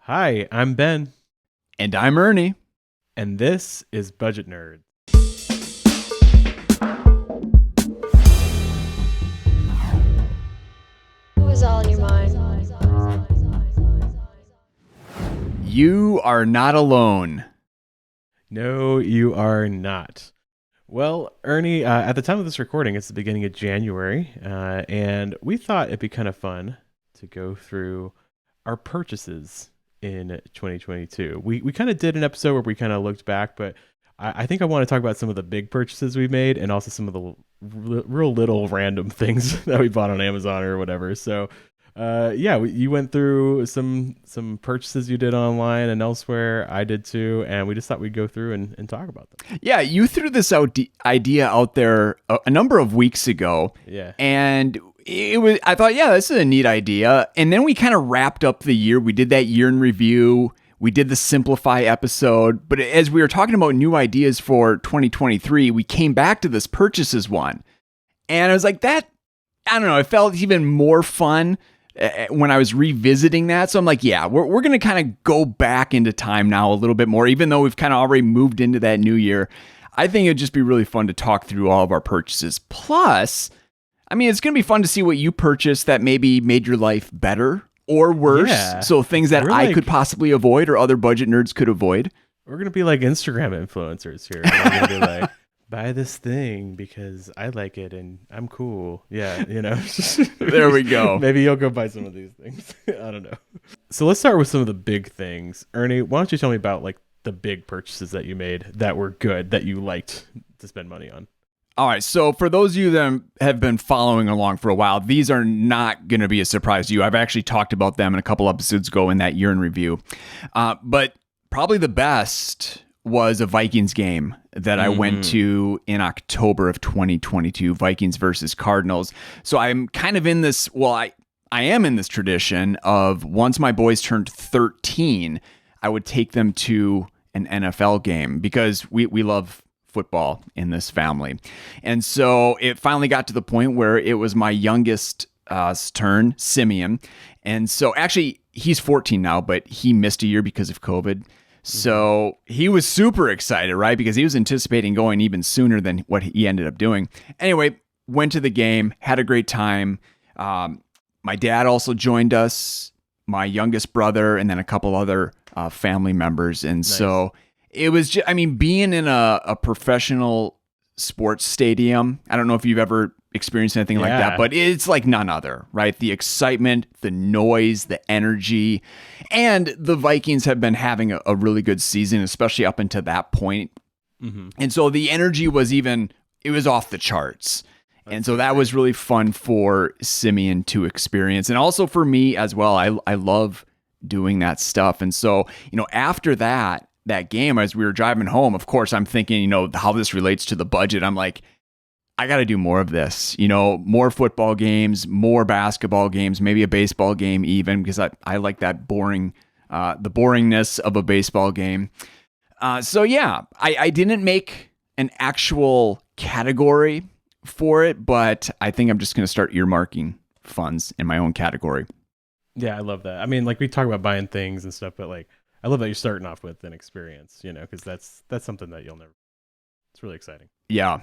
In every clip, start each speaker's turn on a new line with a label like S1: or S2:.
S1: Hi, I'm Ben,
S2: And I'm Ernie.
S1: and this is Budget Nerd.
S3: What was all in your mind?
S2: You are not alone.
S1: No, you are not. Well, Ernie, at the time of this recording, it's the beginning of January, and we thought it'd be kind of fun to go through our purchases in 2022. We kind of did an episode where we kind of looked back, but I think I want to talk about some of the big purchases we made and also some of the real little random things that we bought on Amazon or whatever. So, you went through some purchases you did online and elsewhere. I did too, and we just thought we'd go through and talk about them.
S2: Yeah, you threw this idea out there a number of weeks ago.
S1: Yeah.
S2: And I thought, yeah, this is a neat idea. And then we kind of wrapped up the year. We did that year in review. We did the Simplify episode. But as we were talking about new ideas for 2023, we came back to this purchases one. And I was like, I don't know, it felt even more fun when I was revisiting that. So I'm like, yeah, we're going to kind of go back into time now a little bit more, even though we've kind of already moved into that new year. I think it'd just be really fun to talk through all of our purchases. Plus, I mean, it's going to be fun to see what you purchased that maybe made your life better or worse.
S1: Yeah.
S2: So things that I could possibly avoid or other budget nerds could avoid.
S1: We're going to be like Instagram influencers here. We're going to be like, buy this thing because I like it and I'm cool. Yeah, you know.
S2: There we go.
S1: Maybe you'll go buy some of these things. I don't know. So let's start with some of the big things. Ernie, why don't you tell me about like the big purchases that you made that were good, that you liked to spend money on?
S2: All right, so for those of you that have been following along for a while, these are not going to be a surprise to you. I've actually talked about them in a couple episodes ago in that year in review. But probably the best was a Vikings game that I went to in October of 2022, Vikings versus Cardinals. So I'm kind of in this, I am in this tradition of once my boys turned 13, I would take them to an NFL game because we love football in this family. And so it finally got to the point where it was my youngest turn, Simeon. And so actually he's 14 now, but he missed a year because of COVID. So he was super excited, right? Because he was anticipating going even sooner than what he ended up doing. Anyway, went to the game, had a great time. My dad also joined us, my youngest brother, and then a couple other family members. And so it was just, being in a professional sports stadium, I don't know if you've ever experienced anything like that, but it's like none other, right? The excitement, the noise, the energy, and the Vikings have been having a really good season, especially up until that point. And so the energy was it was off the charts. And so that was really fun for Simeon to experience. And also for me as well, I love doing that stuff. And so, after that game, as we were driving home, of course, I'm thinking, how this relates to the budget. I'm like, I got to do more of this, more football games, more basketball games, maybe a baseball game even, because I like that the boringness of a baseball game. I didn't make an actual category for it, but I think I'm just going to start earmarking funds in my own category.
S1: Yeah, I love that. I mean, like we talk about buying things and stuff, but like, I love that you're starting off with an experience, because that's something that you'll never. It's really exciting.
S2: Yeah.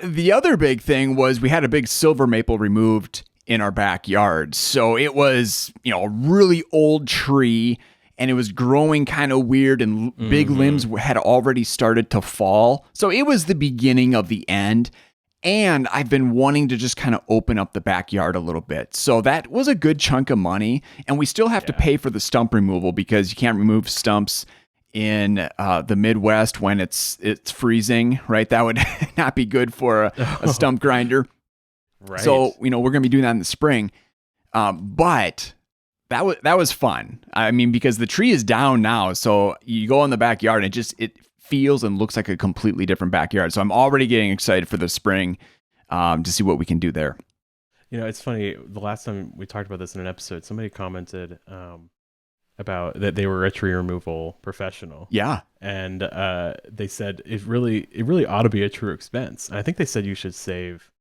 S2: The other big thing was we had a big silver maple removed in our backyard. So it was, a really old tree and it was growing kind of weird and big limbs had already started to fall. So it was the beginning of the end. And I've been wanting to just kind of open up the backyard a little bit. So that was a good chunk of money. And we still have to pay for the stump removal because you can't remove stumps in the Midwest when it's freezing, right? That would not be good for a stump grinder.
S1: Right.
S2: So, we're going to be doing that in the spring. But that was fun. Because the tree is down now. So you go in the backyard and it feels and looks like a completely different backyard. So I'm already getting excited for the spring to see what we can do there.
S1: It's funny. The last time we talked about this in an episode, somebody commented about that they were a tree removal professional.
S2: Yeah.
S1: And they said it really ought to be a true expense. And I think they said you should save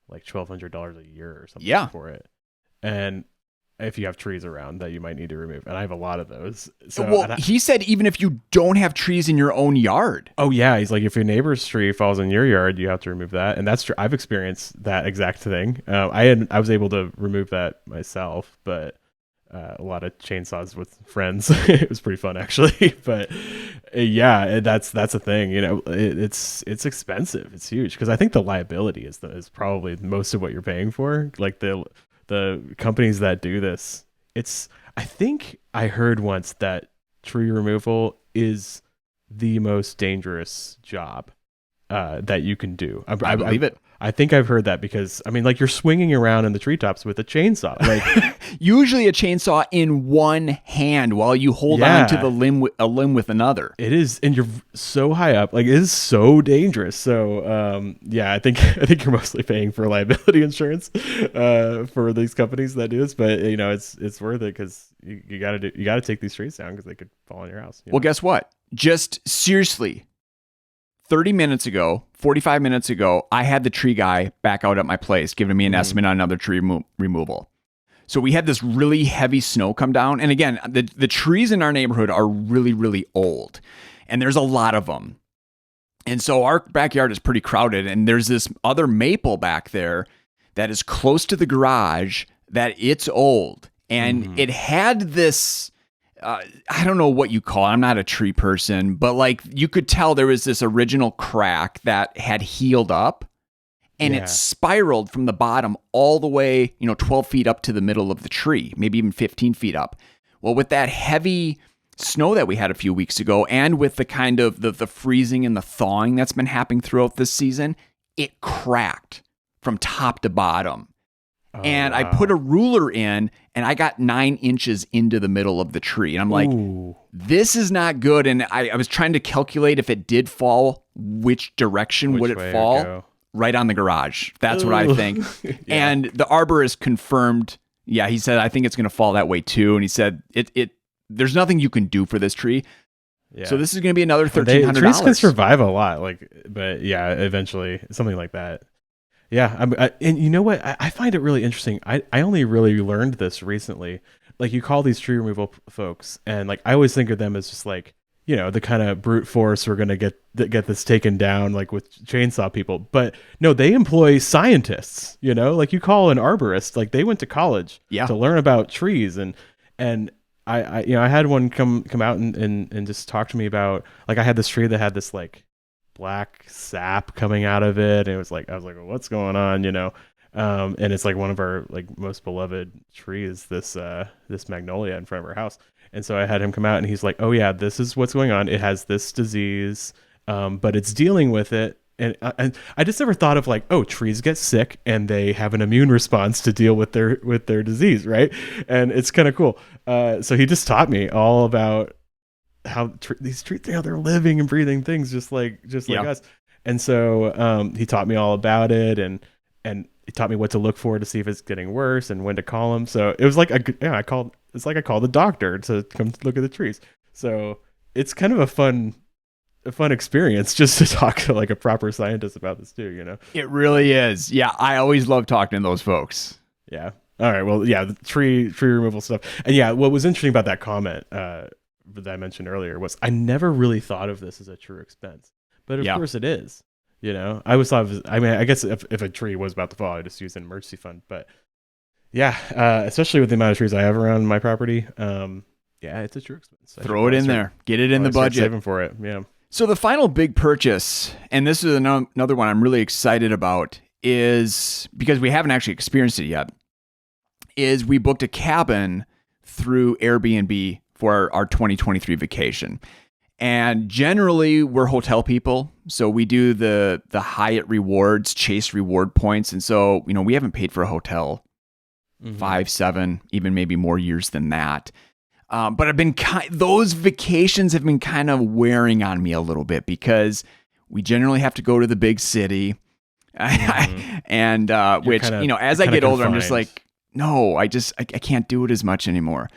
S1: like $1,200 a year or something for it. And if you have trees around that you might need to remove. And I have a lot of those. So
S2: Well, he said even if you don't have trees in your own yard.
S1: oh yeah, he's like, if your neighbor's tree falls in your yard, you have to remove that. And that's true. I've experienced that exact thing. I was able to remove that myself, but a lot of chainsaws with friends. It was pretty fun actually. But yeah, that's a thing. You know, it's expensive. It's huge because I think the liability is probably most of what you're paying for. Like the companies that do this, I think I heard once that tree removal is the most dangerous job that you can do.
S2: I believe it.
S1: I think I've heard that because I mean, like, you're swinging around in the treetops with a chainsaw. Like,
S2: usually a chainsaw in one hand while you hold on to a limb with another.
S1: it is, and you're so high up. Like, it is so dangerous. So, yeah, I think you're mostly paying for liability insurance for these companies that do this. But you know, it's worth it because you got to take these trees down because they could fall on your house.
S2: Well, guess what? Just seriously, 30 minutes ago, 45 minutes ago, I had the tree guy back out at my place giving me an estimate on another tree removal. So we had this really heavy snow come down. And again, the trees in our neighborhood are really, really old. And there's a lot of them. And so our backyard is pretty crowded. And there's this other maple back there that is close to the garage that it's old. And it had this... I don't know what you call it. I'm not a tree person, but like you could tell there was this original crack that had healed up and it spiraled from the bottom all the way, 12 feet up to the middle of the tree, maybe even 15 feet up. Well, with that heavy snow that we had a few weeks ago and with the kind of the freezing and the thawing that's been happening throughout this season, it cracked from top to bottom. And I put a ruler in and I got 9 inches into the middle of the tree. And I'm like, this is not good. And I was trying to calculate if it did fall, which direction would it fall? Right on the garage. That's what I think. And the arborist confirmed. Yeah, he said, I think it's going to fall that way too. And he said, there's nothing you can do for this tree. Yeah. So this is going to be another $1,300.
S1: Trees can survive a lot. But yeah, eventually something like that. Yeah, and you know what? I find it really interesting. I only really learned this recently. Like, you call these tree removal folks, and like I always think of them as just like, the kind of brute force we're gonna get this taken down, like with chainsaw people. But no, they employ scientists. Like you call an arborist, like they went to college to learn about trees, and I had one come out and just talk to me about, like, I had this tree that had this like black sap coming out of it, and I was like, well, what's going on, and it's like one of our like most beloved trees, this magnolia in front of our house. And so I had him come out and he's like, oh yeah, this is what's going on, it has this disease, but it's dealing with it. And I just never thought of like, oh, trees get sick and they have an immune response to deal with their disease, right? And it's kind of cool. So he just taught me all about how these trees, they're living and breathing things just like us. And so he taught me all about it, and he taught me what to look for to see if it's getting worse and when to call him. So it was like I called the doctor to come look at the trees. So it's kind of a fun experience just to talk to like a proper scientist about this too,
S2: It really is. Yeah, I always love talking to those folks.
S1: Yeah. All right. Well, yeah, the tree removal stuff. And yeah, what was interesting about that comment that I mentioned earlier was I never really thought of this as a true expense, but of course it is. I always thought I guess if a tree was about to fall, I just use an emergency fund. But yeah, especially with the amount of trees I have around my property, yeah, it's a true expense.
S2: Throw it in there, get it in the budget,
S1: saving for it. Yeah.
S2: So the final big purchase, and this is another one I'm really excited about, is because we haven't actually experienced it yet. Is we booked a cabin through Airbnb for our 2023 vacation. And generally we're hotel people. So we do the Hyatt rewards, Chase reward points. And so, we haven't paid for a hotel 5, 7, even maybe more years than that. But those vacations have been kind of wearing on me a little bit because we generally have to go to the big city. And which, as I get older, I'm just like, no, I can't do it as much anymore.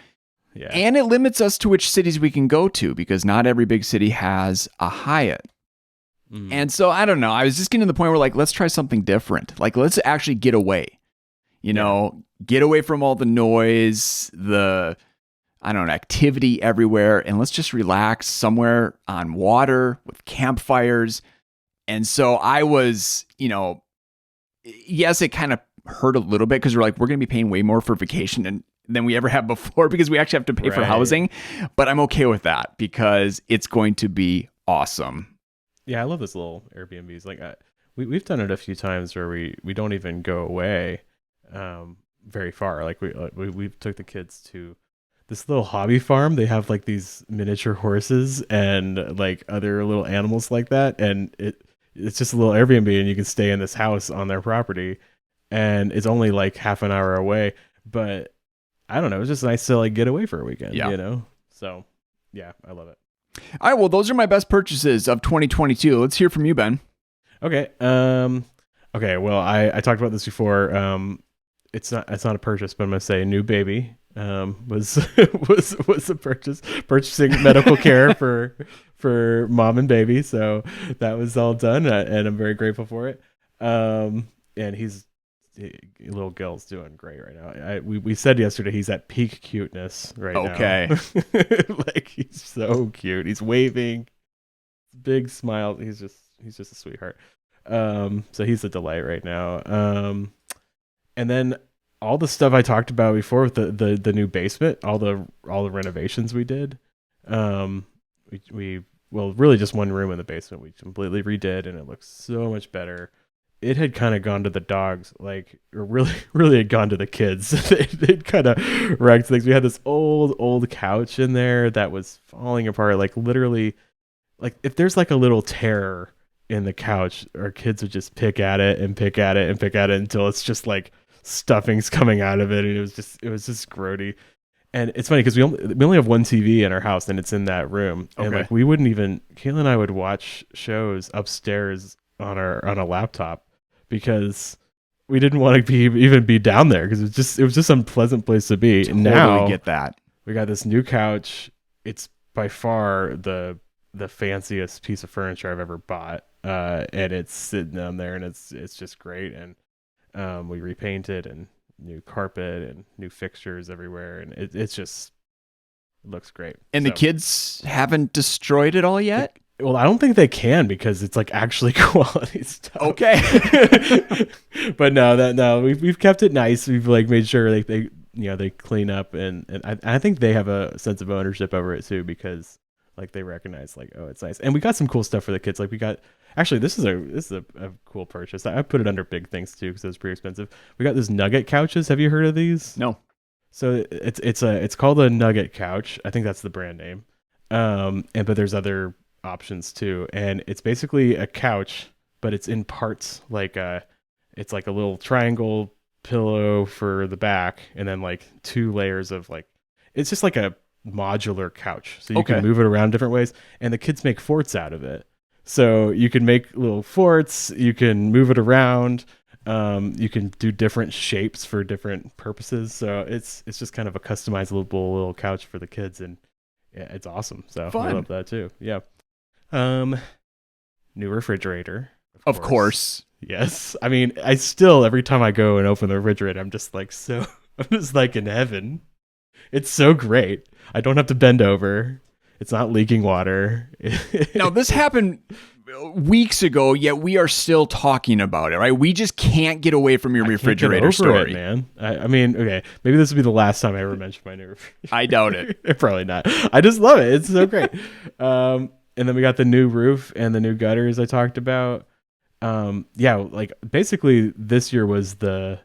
S2: Yeah. And it limits us to which cities we can go to because not every big city has a Hyatt. And so I don't know. I was just getting to the point where like, let's try something different. Like, let's actually get away. You know, get away from all the noise, activity everywhere, and let's just relax somewhere on water with campfires. And so I was, yes, it kind of hurt a little bit because we're going to be paying way more for vacation than we ever have before because we actually have to pay for housing. But I'm okay with that because it's going to be awesome.
S1: Yeah, I love this little Airbnbs. Like we've done it a few times where we don't even go away very far. Like we took the kids to this little hobby farm. They have like these miniature horses and like other little animals like that, and it's just a little Airbnb, and you can stay in this house on their property, and it's only like half an hour away. But I don't know, it's just nice to like get away for a weekend, So yeah, I love it.
S2: All right, well, those are my best purchases of 2022. Let's hear from you, Ben.
S1: Okay. Okay. Well, I talked about this before. It's not a purchase, but I'm gonna say new baby. Was a purchase. Purchasing medical care for mom and baby. So that was all done, and I'm very grateful for it. And little Gil's doing great right now. We said yesterday he's at peak cuteness right now.
S2: Okay.
S1: Like he's so cute. He's waving, big smile. He's just a sweetheart. So he's a delight right now. And then all the stuff I talked about before with the new basement, all the renovations we did. We really just one room in the basement we completely redid, and it looks so much better. It had kind of gone to the dogs, or really had gone to the kids. They'd kind of wrecked things. We had this old couch in there that was falling apart. Like literally, like if there's like a little tear in the couch, our kids would just pick at it until it's just like stuffing's coming out of it, and it was just grody. And it's funny because we only have one TV in our house, and it's in that room.
S2: Okay.
S1: And like we wouldn't even, Kayla and I would watch shows upstairs on a laptop because we didn't want to even be down there because it was just some pleasant place to be.
S2: Totally
S1: and now
S2: get that. We
S1: got this new couch. It's by far the fanciest piece of furniture I've ever bought, and it's sitting down there, and it's just great. And we repainted and new carpet and new fixtures everywhere, and it looks great.
S2: And the kids haven't destroyed it all yet?
S1: Well, I don't think they can because it's like actually quality stuff.
S2: Okay.
S1: But no, we've kept it nice. We've like made sure like they clean up, and I think they have a sense of ownership over it too because like they recognize like, oh, it's nice. And we got some cool stuff for the kids. Like we got, actually this is a cool purchase. I put it under big things too because it was pretty expensive. We got these nugget couches. Have you heard of these?
S2: No.
S1: So it's called a nugget couch. I think that's the brand name. But there's other options too, and it's basically a couch, but it's in parts. Like it's like a little triangle pillow for the back, and then like 2 layers of like, it's just like a modular couch, so you can move it around different ways, and the kids make forts out of it. So you can make little forts, you can move it around, you can do different shapes for different purposes. So it's just kind of a customizable little couch for the kids, and yeah, it's awesome. So I love that too. Yeah. New refrigerator.
S2: Of course.
S1: Yes. I mean, I still, every time I go and open the refrigerator, I'm just like in heaven. It's so great. I don't have to bend over. It's not leaking water.
S2: Now, this happened weeks ago, yet we are still talking about it, right? We just can't get away from your refrigerator story.
S1: Man. I mean, okay, maybe this will be the last time I ever mention my new refrigerator.
S2: I doubt it.
S1: Probably not. I just love it. It's so great. And then we got the new roof and the new gutters I talked about. Yeah, like basically this year was the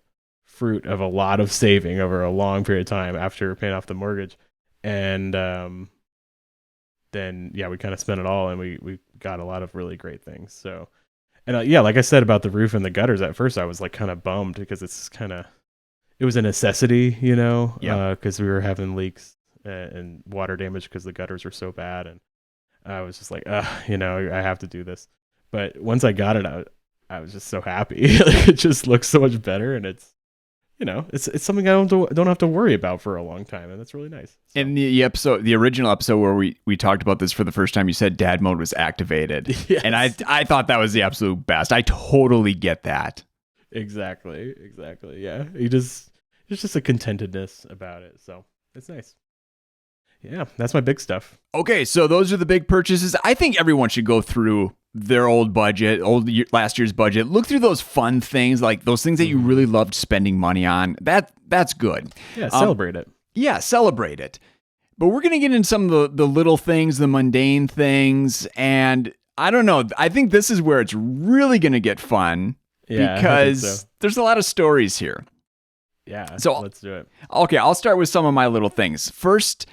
S1: fruit of a lot of saving over a long period of time after paying off the mortgage. And then yeah, we kind of spent it all, and we got a lot of really great things. So, and yeah, like I said about the roof and the gutters, at first I was like kind of bummed because it was a necessity, because we were having leaks and water damage because the gutters were so bad, and I was just like, I have to do this. But once I got it, I was just so happy. Like, it just looks so much better, and it's something I don't have to worry about for a long time, and that's really nice. So.
S2: In the original episode where we talked about this for the first time, you said dad mode was activated. Yes. And I thought that was the absolute best. I totally get that.
S1: Exactly. Yeah. There's just a contentedness about it. So it's nice. Yeah, that's my big stuff.
S2: Okay, so those are the big purchases. I think everyone should go through their last year's budget. Look through those fun things, like those things that you really loved spending money on. That's good.
S1: Yeah, celebrate it.
S2: Yeah, celebrate it. But we're going to get into some of the little things, the mundane things, and I don't know. I think this is where it's really going to get fun because there's a lot of stories here.
S1: Yeah,
S2: so
S1: let's do it.
S2: Okay, I'll start with some of my little things. First,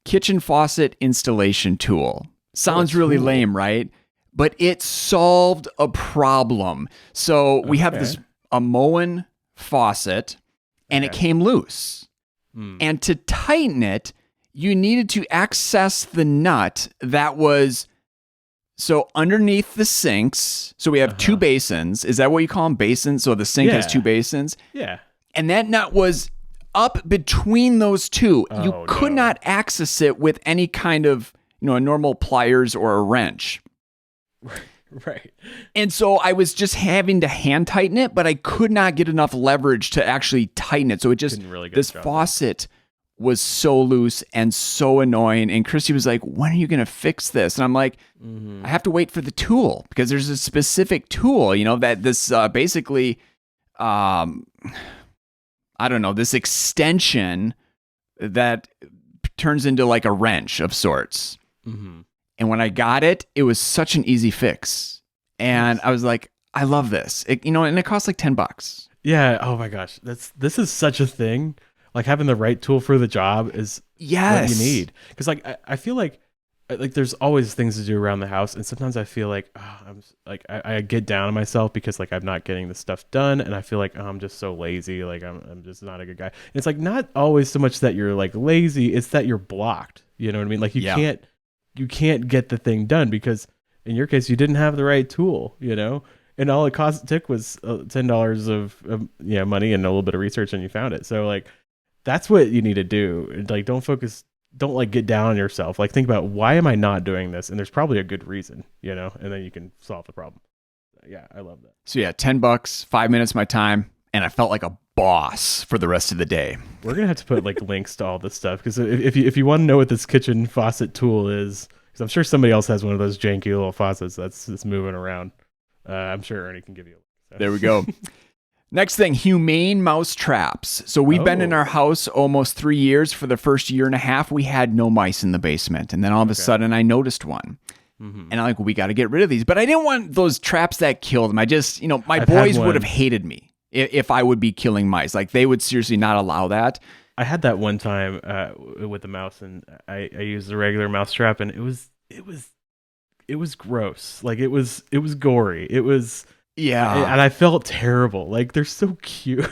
S2: kitchen faucet installation tool. Sounds really lame, right? But it solved a problem. So we have a Moen faucet, and it came loose. And to tighten it, you needed to access the nut that was underneath the sinks. So we have two basins. Is that what you call them? Basins? So the sink has two basins?
S1: Yeah.
S2: And that nut was up between those two. You could not access it with any kind of, a normal pliers or a wrench.
S1: Right.
S2: And so I was just having to hand tighten it, but I could not get enough leverage to actually tighten it. So it just, this faucet was so loose and so annoying. And Christy was like, when are you going to fix this? And I'm like, I have to wait for the tool because there's a specific tool, that this basically, I don't know, this extension that turns into like a wrench of sorts. And when I got it, it was such an easy fix. And I was like, I love this. And it costs like $10.
S1: Yeah. Oh my gosh. This is such a thing. Like having the right tool for the job is what you need. Because I feel like there's always things to do around the house, and sometimes I feel like I get down on myself because like I'm not getting the stuff done, and I feel like I'm just so lazy. Like I'm just not a good guy. And it's like not always so much that you're like lazy; it's that you're blocked. You know what I mean? Like you can't get the thing done because in your case you didn't have the right tool. And all it took was $10 of money and a little bit of research, and you found it. So like. That's what you need to do. Like, don't like get down on yourself. Like, think about why am I not doing this? And there's probably a good reason, and then you can solve the problem. Yeah, I love that.
S2: So yeah, $10, 5 minutes of my time, and I felt like a boss for the rest of the day.
S1: We're gonna have to put like links to all this stuff because if you want to know what this kitchen faucet tool is, because I'm sure somebody else has one of those janky little faucets that's moving around. I'm sure Ernie can give you a link. So.
S2: There we go. Next thing, humane mouse traps. So we've been in our house almost 3 years. For the first year and a half, we had no mice in the basement. And then all of a sudden, I noticed one. And I'm like, we got to get rid of these. But I didn't want those traps that killed them. I just, my boys would have hated me if I would be killing mice. Like, they would seriously not allow that.
S1: I had that one time with the mouse, and I used the regular mouse trap, and it was gross. Like, it was gory. It was... Yeah. And I felt terrible. Like, they're so cute.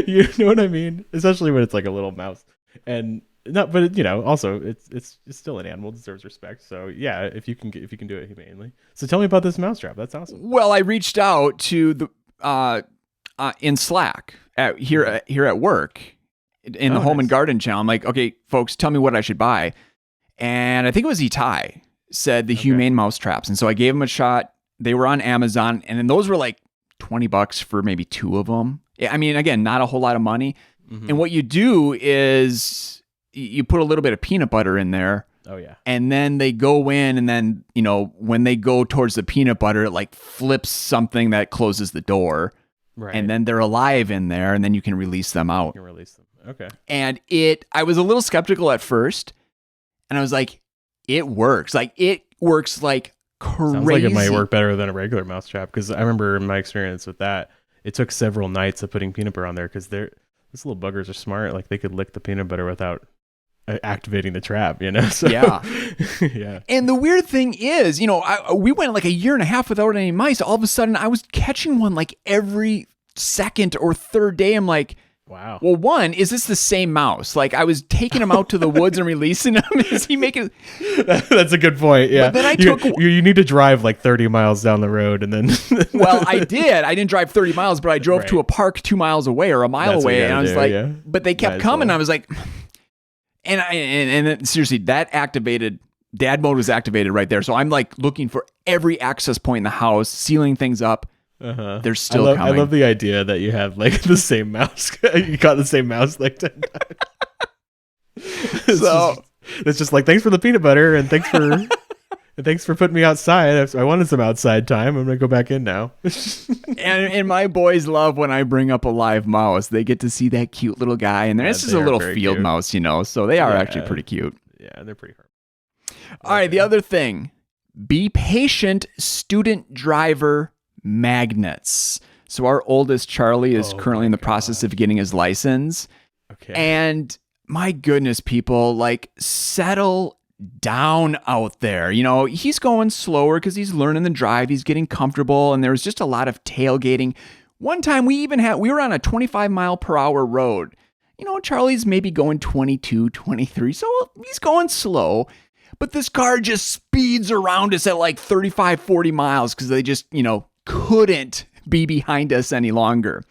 S1: You know what I mean? Especially when it's like a little mouse. And not, but also it's still an animal, deserves respect. So yeah, if you can do it humanely. So tell me about this mousetrap. That's awesome.
S2: Well, I reached out to the in Slack here at work in the Home and Garden channel. I'm like, okay, folks, tell me what I should buy. And I think it was Itai said the humane mouse traps. And so I gave him a shot. They were on Amazon, and then those were like $20 for maybe two of them. I mean, again, not a whole lot of money. And what you do is you put a little bit of peanut butter in there.
S1: Oh, yeah.
S2: And then they go in, and then, when they go towards the peanut butter, it like flips something that closes the door. Right. And then they're alive in there, and then you can release them out.
S1: You can release them. Okay.
S2: And I was a little skeptical at first, and I was like, it works. Like, it works like crazy.
S1: Sounds like it might work better than a regular mousetrap, because I remember in my experience with that, it took several nights of putting peanut butter on there because these little buggers are smart. Like, they could lick the peanut butter without activating the trap, So,
S2: yeah.
S1: Yeah.
S2: And the weird thing is, we went like a year and a half without any mice. All of a sudden, I was catching one like every second or third day. I'm like,
S1: wow.
S2: Well, one, is this the same mouse? Like, I was taking him out to the woods and releasing him. Is he making...
S1: That's a good point, yeah.
S2: But then
S1: you need to drive like 30 miles down the road and then...
S2: Well, I did. I didn't drive 30 miles, but I drove to a park 2 miles away or a mile away. And I was but they kept coming. I was like... And then, seriously, that activated... Dad mode was activated right there. So I'm like looking for every access point in the house, sealing things up. They're still coming.
S1: I love the idea that you have like the same mouse. You got the same mouse like 10 times. It's just like, thanks for the peanut butter and thanks for putting me outside. I wanted some outside time. I'm gonna go back in now.
S2: and my boys love when I bring up a live mouse. They get to see that cute little guy, and this is a little field mouse, so they are actually pretty cute.
S1: Yeah, they're pretty hard.
S2: All right, the other thing: be patient, student driver magnets. So our oldest Charlie is currently in the process of getting his license.
S1: Okay.
S2: And my goodness, people, like, settle down out there. He's going slower because he's learning the drive. He's getting comfortable. And there was just a lot of tailgating. One time we were on a 25 mile per hour road. Charlie's maybe going 22, 23. So he's going slow. But this car just speeds around us at like 35, 40 miles because they just, couldn't be behind us any longer.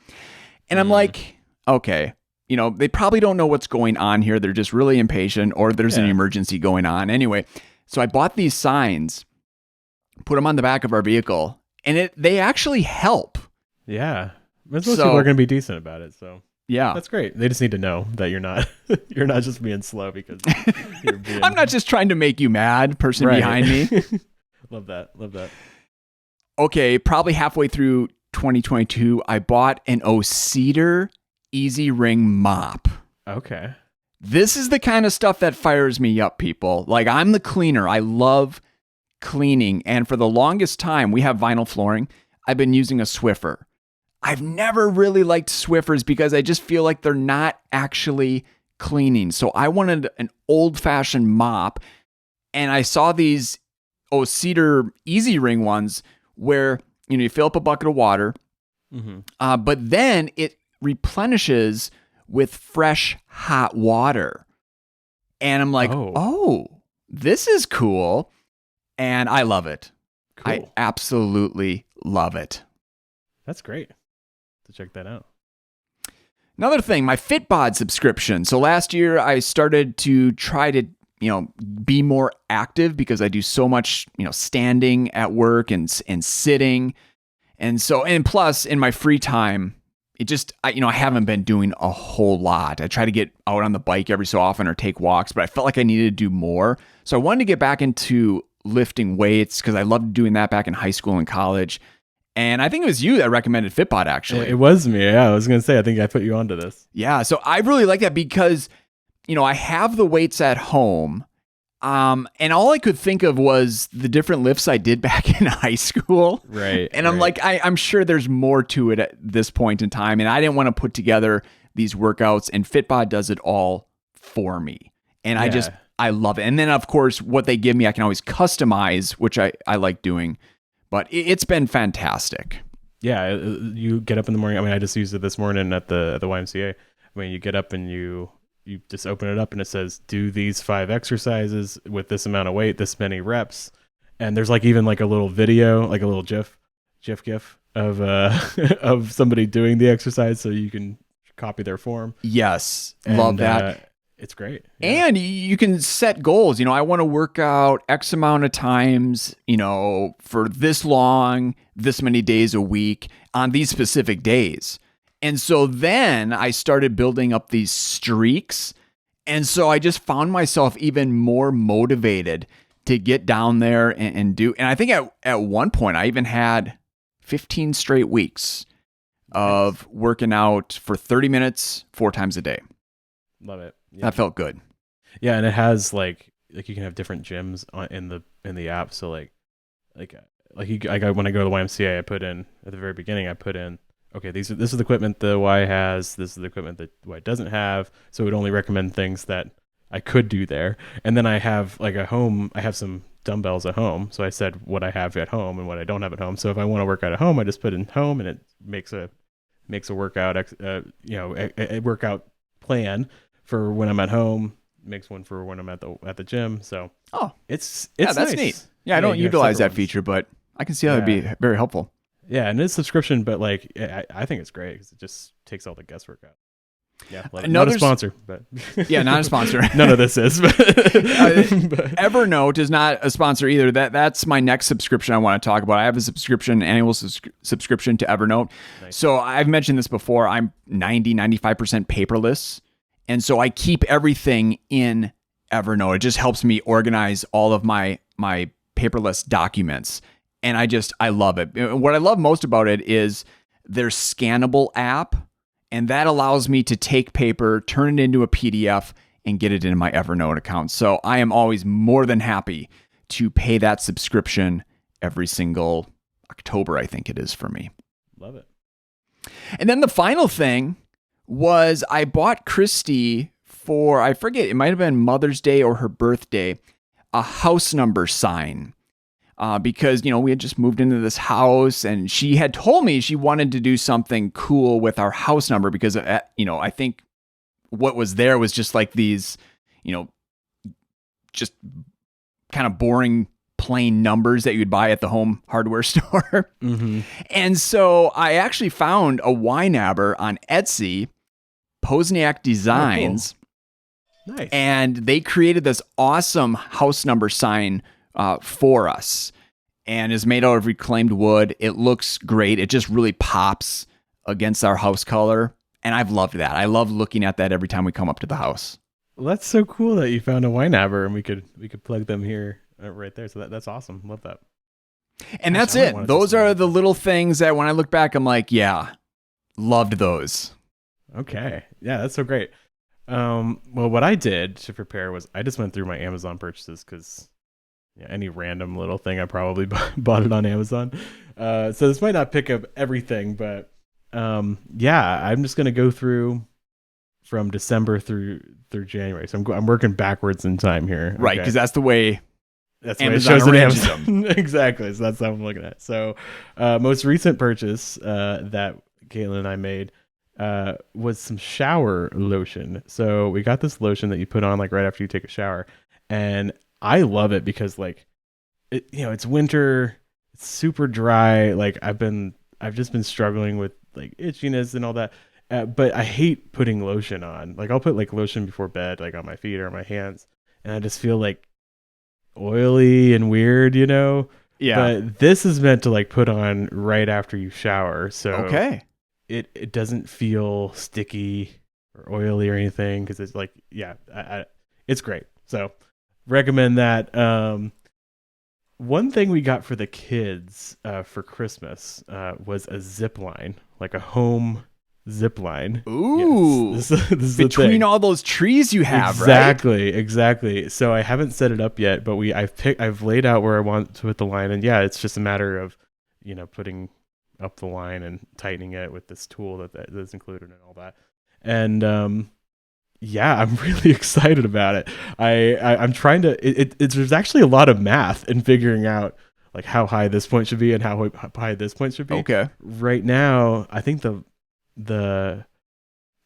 S2: And I'm like, okay, they probably don't know what's going on here. They're just really impatient, or there's an emergency going on. Anyway, so I bought these signs, put them on the back of our vehicle, and they actually help.
S1: Yeah. Most people are going to be decent about it. So
S2: yeah,
S1: that's great. They just need to know that you're not just being slow because you're being...
S2: I'm not just trying to make you mad, person behind me.
S1: Love that.
S2: Okay, probably halfway through 2022, I bought an O-Cedar Easy Ring mop.
S1: Okay.
S2: This is the kind of stuff that fires me up, people. Like, I'm the cleaner. I love cleaning. And for the longest time, we have vinyl flooring. I've been using a Swiffer. I've never really liked Swiffers because I just feel like they're not actually cleaning. So I wanted an old-fashioned mop. And I saw these O-Cedar Easy Ring ones where, you fill up a bucket of water, but then it replenishes with fresh hot water. And I'm like, oh, this is cool. And I love it.
S1: Cool.
S2: I absolutely love it.
S1: That's great to check that out.
S2: Another thing, my Fitbod subscription. So last year I started to try to, be more active because I do so much, standing at work and sitting. And plus in my free time, I haven't been doing a whole lot. I try to get out on the bike every so often or take walks, but I felt like I needed to do more. So I wanted to get back into lifting weights because I loved doing that back in high school and college. And I think it was you that recommended Fitbod, actually.
S1: It was me. Yeah, I was going to say, I think I put you onto this.
S2: Yeah, so I really like that because, I have the weights at home. And all I could think of was the different lifts I did back in high school.
S1: Right.
S2: And I'm like, I'm sure there's more to it at this point in time. And I didn't want to put together these workouts, and Fitbod does it all for me. And I love it. And then, of course, what they give me, I can always customize, which I like doing. But it's been fantastic.
S1: Yeah, you get up in the morning. I mean, I just used it this morning at the YMCA. I mean, you get up and you just open it up and it says, do these 5 exercises with this amount of weight, this many reps. And there's even a little video, like a little GIF of of somebody doing the exercise so you can copy their form.
S2: Yes, love that.
S1: It's great. Yeah.
S2: And you can set goals. I want to work out X amount of times, for this long, this many days a week on these specific days. And so then I started building up these streaks. And so I just found myself even more motivated to get down there and do. And I think at one point I even had 15 straight weeks of working out for 30 minutes, 4 times a day.
S1: Love it. Yeah.
S2: That felt good.
S1: Yeah, and it has like you can have different gyms in the app. So when I go to the YMCA, I put in at the very beginning. I put in, okay, this is the equipment the Y has. This is the equipment that Y doesn't have. So it would only recommend things that I could do there. And then I have I have some dumbbells at home. So I said what I have at home and what I don't have at home. So if I want to work out at home, I just put in home, and it makes a workout, a workout plan for when I'm at home. Makes one for when I'm at the gym. So it's
S2: that's
S1: nice.
S2: Neat. Yeah, I don't utilize that feature, but I can see how it'd be very helpful.
S1: Yeah, and it's subscription, but I think it's great because it just takes all the guesswork out. Yeah, not a
S2: Another
S1: sponsor, but
S2: Yeah, not a sponsor.
S1: none of this is. But,
S2: Evernote is not a sponsor either. That's my next subscription I want to talk about. I have a annual subscription to Evernote.
S1: Nice.
S2: So I've mentioned this before. I'm 95% paperless. And so I keep everything in Evernote. It just helps me organize all of my paperless documents. And I love it. What I love most about it is their scannable app. And that allows me to take paper, turn it into a PDF, and get it into my Evernote account. So I am always more than happy to pay that subscription every single October, I think it is for me.
S1: Love it.
S2: And then the final thing was I bought Christy for, I forget, it might have been Mother's Day or her birthday, a house number sign. Because, we had just moved into this house and she had told me she wanted to do something cool with our house number because, I think what was there was just like these, just kind of boring plain numbers that you'd buy at the home hardware store.
S1: Mm-hmm.
S2: And so I actually found a YNABer on Etsy, Posniak Designs.
S1: Oh, cool. Nice.
S2: And they created this awesome house number sign for us, and is made out of reclaimed wood. It looks great. It just really pops against our house color, and I've loved that. I love looking at that every time we come up to the house.
S1: Well, that's so cool that you found a YNABer and we could plug them here right there. So that's awesome. Love that.
S2: And that's it. Those are the little things that when I look back, I'm like, yeah, loved those.
S1: Okay. Yeah, that's so great. Well, what I did to prepare was I just went through my Amazon purchases because any random little thing, I probably bought it on Amazon. So this might not pick up everything, but I'm just going to go through from December through January. So I'm working backwards in time here.
S2: Right, because that's the way
S1: it shows in Amazon. Exactly. So that's how I'm looking at it. So most recent purchase that Caitlin and I made was some shower lotion. So we got this lotion that you put on like right after you take a shower, and I love it because it's winter, it's super dry. Like I've just been struggling with like itchiness and all that. But I hate putting lotion on. Like I'll put like lotion before bed, like on my feet or on my hands, and I just feel like oily and weird, Yeah. But this is meant to like put on right after you shower. So
S2: okay.
S1: It doesn't feel sticky or oily or anything because it's like, it's great. So recommend that. One thing we got for the kids for Christmas was a zip line, like a home zip line.
S2: Ooh,
S1: yes, this is
S2: between all those trees you have,
S1: exactly. So I haven't set it up yet, but I've laid out where I want to put the line, and it's just a matter of putting up the line and tightening it with this tool that's included and all that. And I'm really excited about it. I'm trying to. There's actually a lot of math in figuring out like how high this point should be and how high this point should be.
S2: Okay.
S1: Right now, I think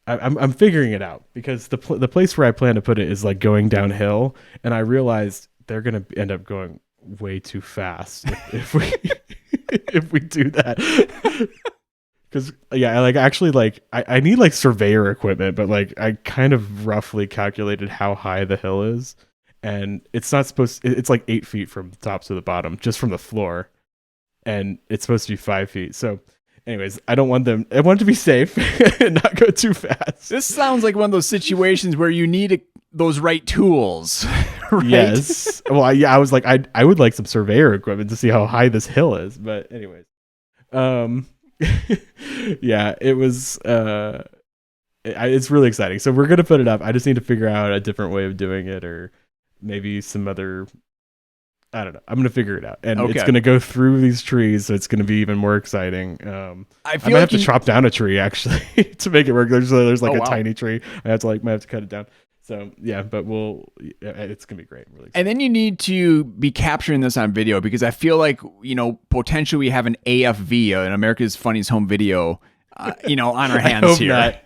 S1: I'm figuring it out because the place where I plan to put it is like going downhill, and I realized they're gonna end up going way too fast if we if we do that. Because I need like surveyor equipment, but like I kind of roughly calculated how high the hill is, and it's not supposed. It's like 8 feet from the top to the bottom, just from the floor, and it's supposed to be 5 feet. So, anyways, I want it to be safe and not go too fast.
S2: This sounds like one of those situations where you need those right tools. Right?
S1: Yes. Well, I was like, I would like some surveyor equipment to see how high this hill is, but anyways, it was it's really exciting. So we're gonna put it up. I just need to figure out a different way of doing it, or maybe some other. I don't know. I'm gonna figure it out, and it's gonna go through these trees, so it's gonna be even more exciting. I might have to chop down a tree actually to make it work. There's like tiny tree. Might have to cut it down. So but it's gonna be great. I'm really excited.
S2: And then you need to be capturing this on video because I feel like potentially we have an AFV, an America's Funniest Home Video, on our hands here.
S1: I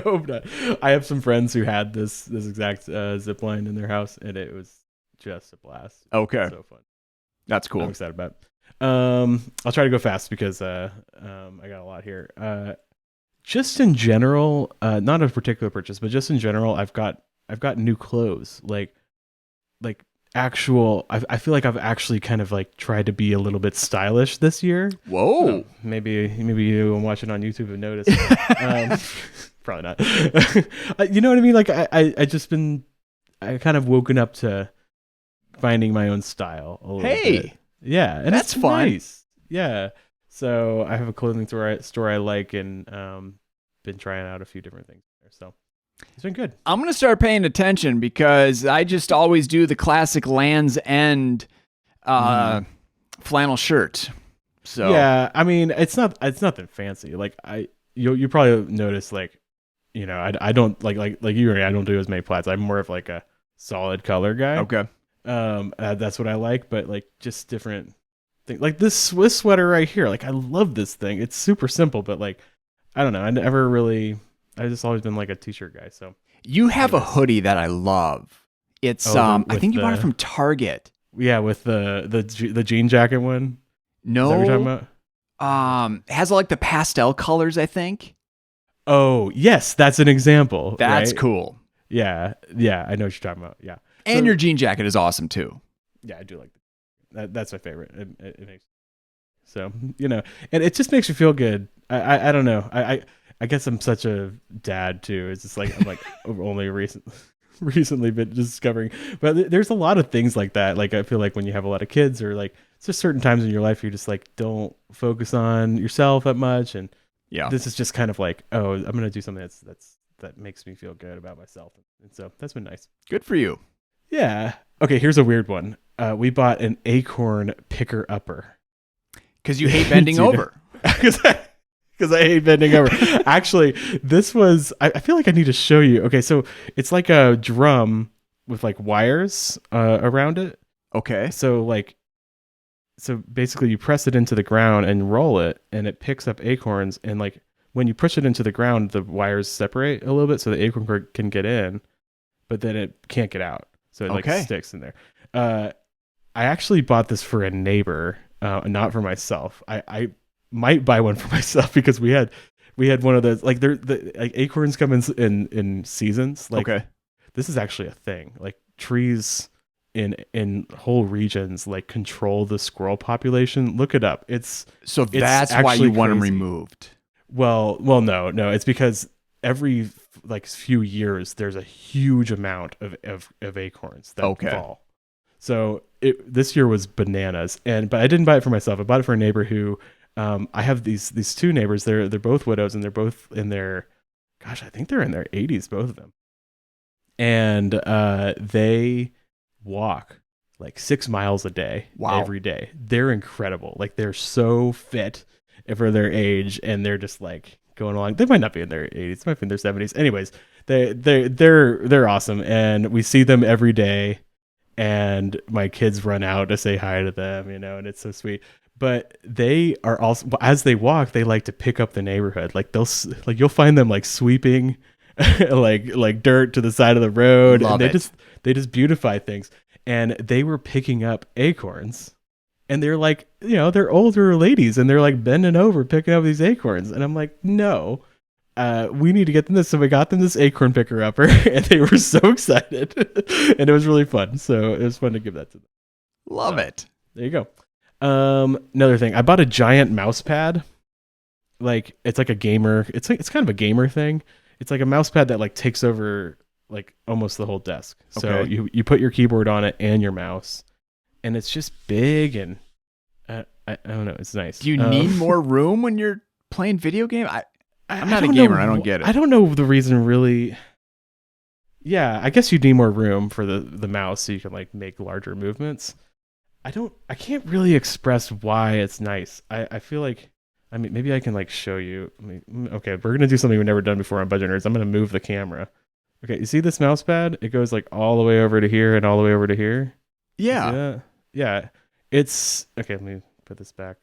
S1: hope not. I have some friends who had this exact zip line in their house, and it was just a blast.
S2: Okay,
S1: so fun.
S2: That's cool.
S1: I'm excited about it. I'll try to go fast because I got a lot here. just in general, not a particular purchase, but just in general, I've got new clothes, like actual. I feel like I've actually kind of like tried to be a little bit stylish this year.
S2: Whoa.
S1: Maybe you watching on YouTube have noticed. Probably not. You know what I mean? Like I just been, I kind of woken up to finding my own style a little bit. Yeah, and
S2: that's
S1: it's
S2: fun.
S1: nice. Yeah. So I have a clothing store I like, and been trying out a few different things there. So it's been good.
S2: I'm going to start paying attention because I just always do the classic Land's End flannel shirt. So
S1: Yeah, I mean, it's nothing fancy. Like you probably notice, like, I don't like you or I don't do as many plats. I'm more of like a solid color guy.
S2: Okay.
S1: That's what I like, but like just different things. Like this Swiss sweater right here. Like I love this thing. It's super simple, but like I don't know. I just always been like a t-shirt guy. So
S2: You have a hoodie that I love. It's I think you bought it from Target.
S1: Yeah, with the jean jacket one.
S2: No.
S1: Is that what you're talking about?
S2: It has like the pastel colors, I think.
S1: Oh, yes, that's an example.
S2: That's
S1: right?
S2: cool.
S1: Yeah, I know what you're talking about. Yeah.
S2: And your jean jacket is awesome too.
S1: Yeah, I do like that. That's my favorite. It makes so, and it just makes you feel good. I don't know. I guess I'm such a dad too. It's just like I'm like only recently been discovering, but there's a lot of things like that. Like I feel like when you have a lot of kids, or like it's just certain times in your life you just like don't focus on yourself that much, and this is just kind of like, oh, I'm gonna do something that makes me feel good about myself, and so that's been nice.
S2: Good for you.
S1: Yeah. Okay, here's a weird one. We bought an acorn picker upper.
S2: Because you hate bending over.
S1: Because I hate bending over. Actually, this was, I feel like I need to show you. Okay, so it's like a drum with like wires around it.
S2: Okay.
S1: So basically you press it into the ground and roll it, and it picks up acorns. And like when you push it into the ground, the wires separate a little bit so the acorn can get in, but then it can't get out. So it like sticks in there. I actually bought this for a neighbor, not for myself. I might buy one for myself because we had one of those, like like acorns come in seasons. Like this is actually a thing. Like trees in whole regions like control the squirrel population. Look it up. That's
S2: why you want them removed.
S1: Well, no. It's because every like few years there's a huge amount of acorns that fall. So this year was bananas, but I didn't buy it for myself. I bought it for a neighbor who, I have these two neighbors. They're both widows, and they're both in their, gosh, I think they're in their 80s, both of them. And they walk like 6 miles a day every day. They're incredible. Like they're so fit for their age, and they're just like going along. They might not be in their 80s, they might be in their 70s. Anyways, they're awesome, and we see them every day. And my kids run out to say hi to them, and it's so sweet. But they are also, as they walk, they like to pick up the neighborhood. Like you'll find them like sweeping, like dirt to the side of the road, and they just beautify things. And they were picking up acorns, and they're like, they're older ladies, and they're like bending over picking up these acorns, and I'm like, no. We need to get them this. So we got them this acorn picker upper, and they were so excited, and it was really fun. So it was fun to give that to them.
S2: Love it.
S1: There you go. Another thing, I bought a giant mouse pad. Like it's like a gamer. It's kind of a gamer thing. It's like a mouse pad that like takes over like almost the whole desk. So you put your keyboard on it and your mouse, and it's just big, and I don't know. It's nice.
S2: Do you need more room when you're playing video game? I'm not a gamer. I don't get it.
S1: I don't know the reason really. Yeah, I guess you need more room for the mouse so you can like make larger movements. I can't really express why it's nice. I feel like, I mean, maybe I can like show you. Okay, we're going to do something we've never done before on Budget Nerds. I'm going to move the camera. Okay, you see this mouse pad? It goes like all the way over to here and all the way over to here.
S2: Yeah.
S1: Yeah. It's, okay, let me put this back.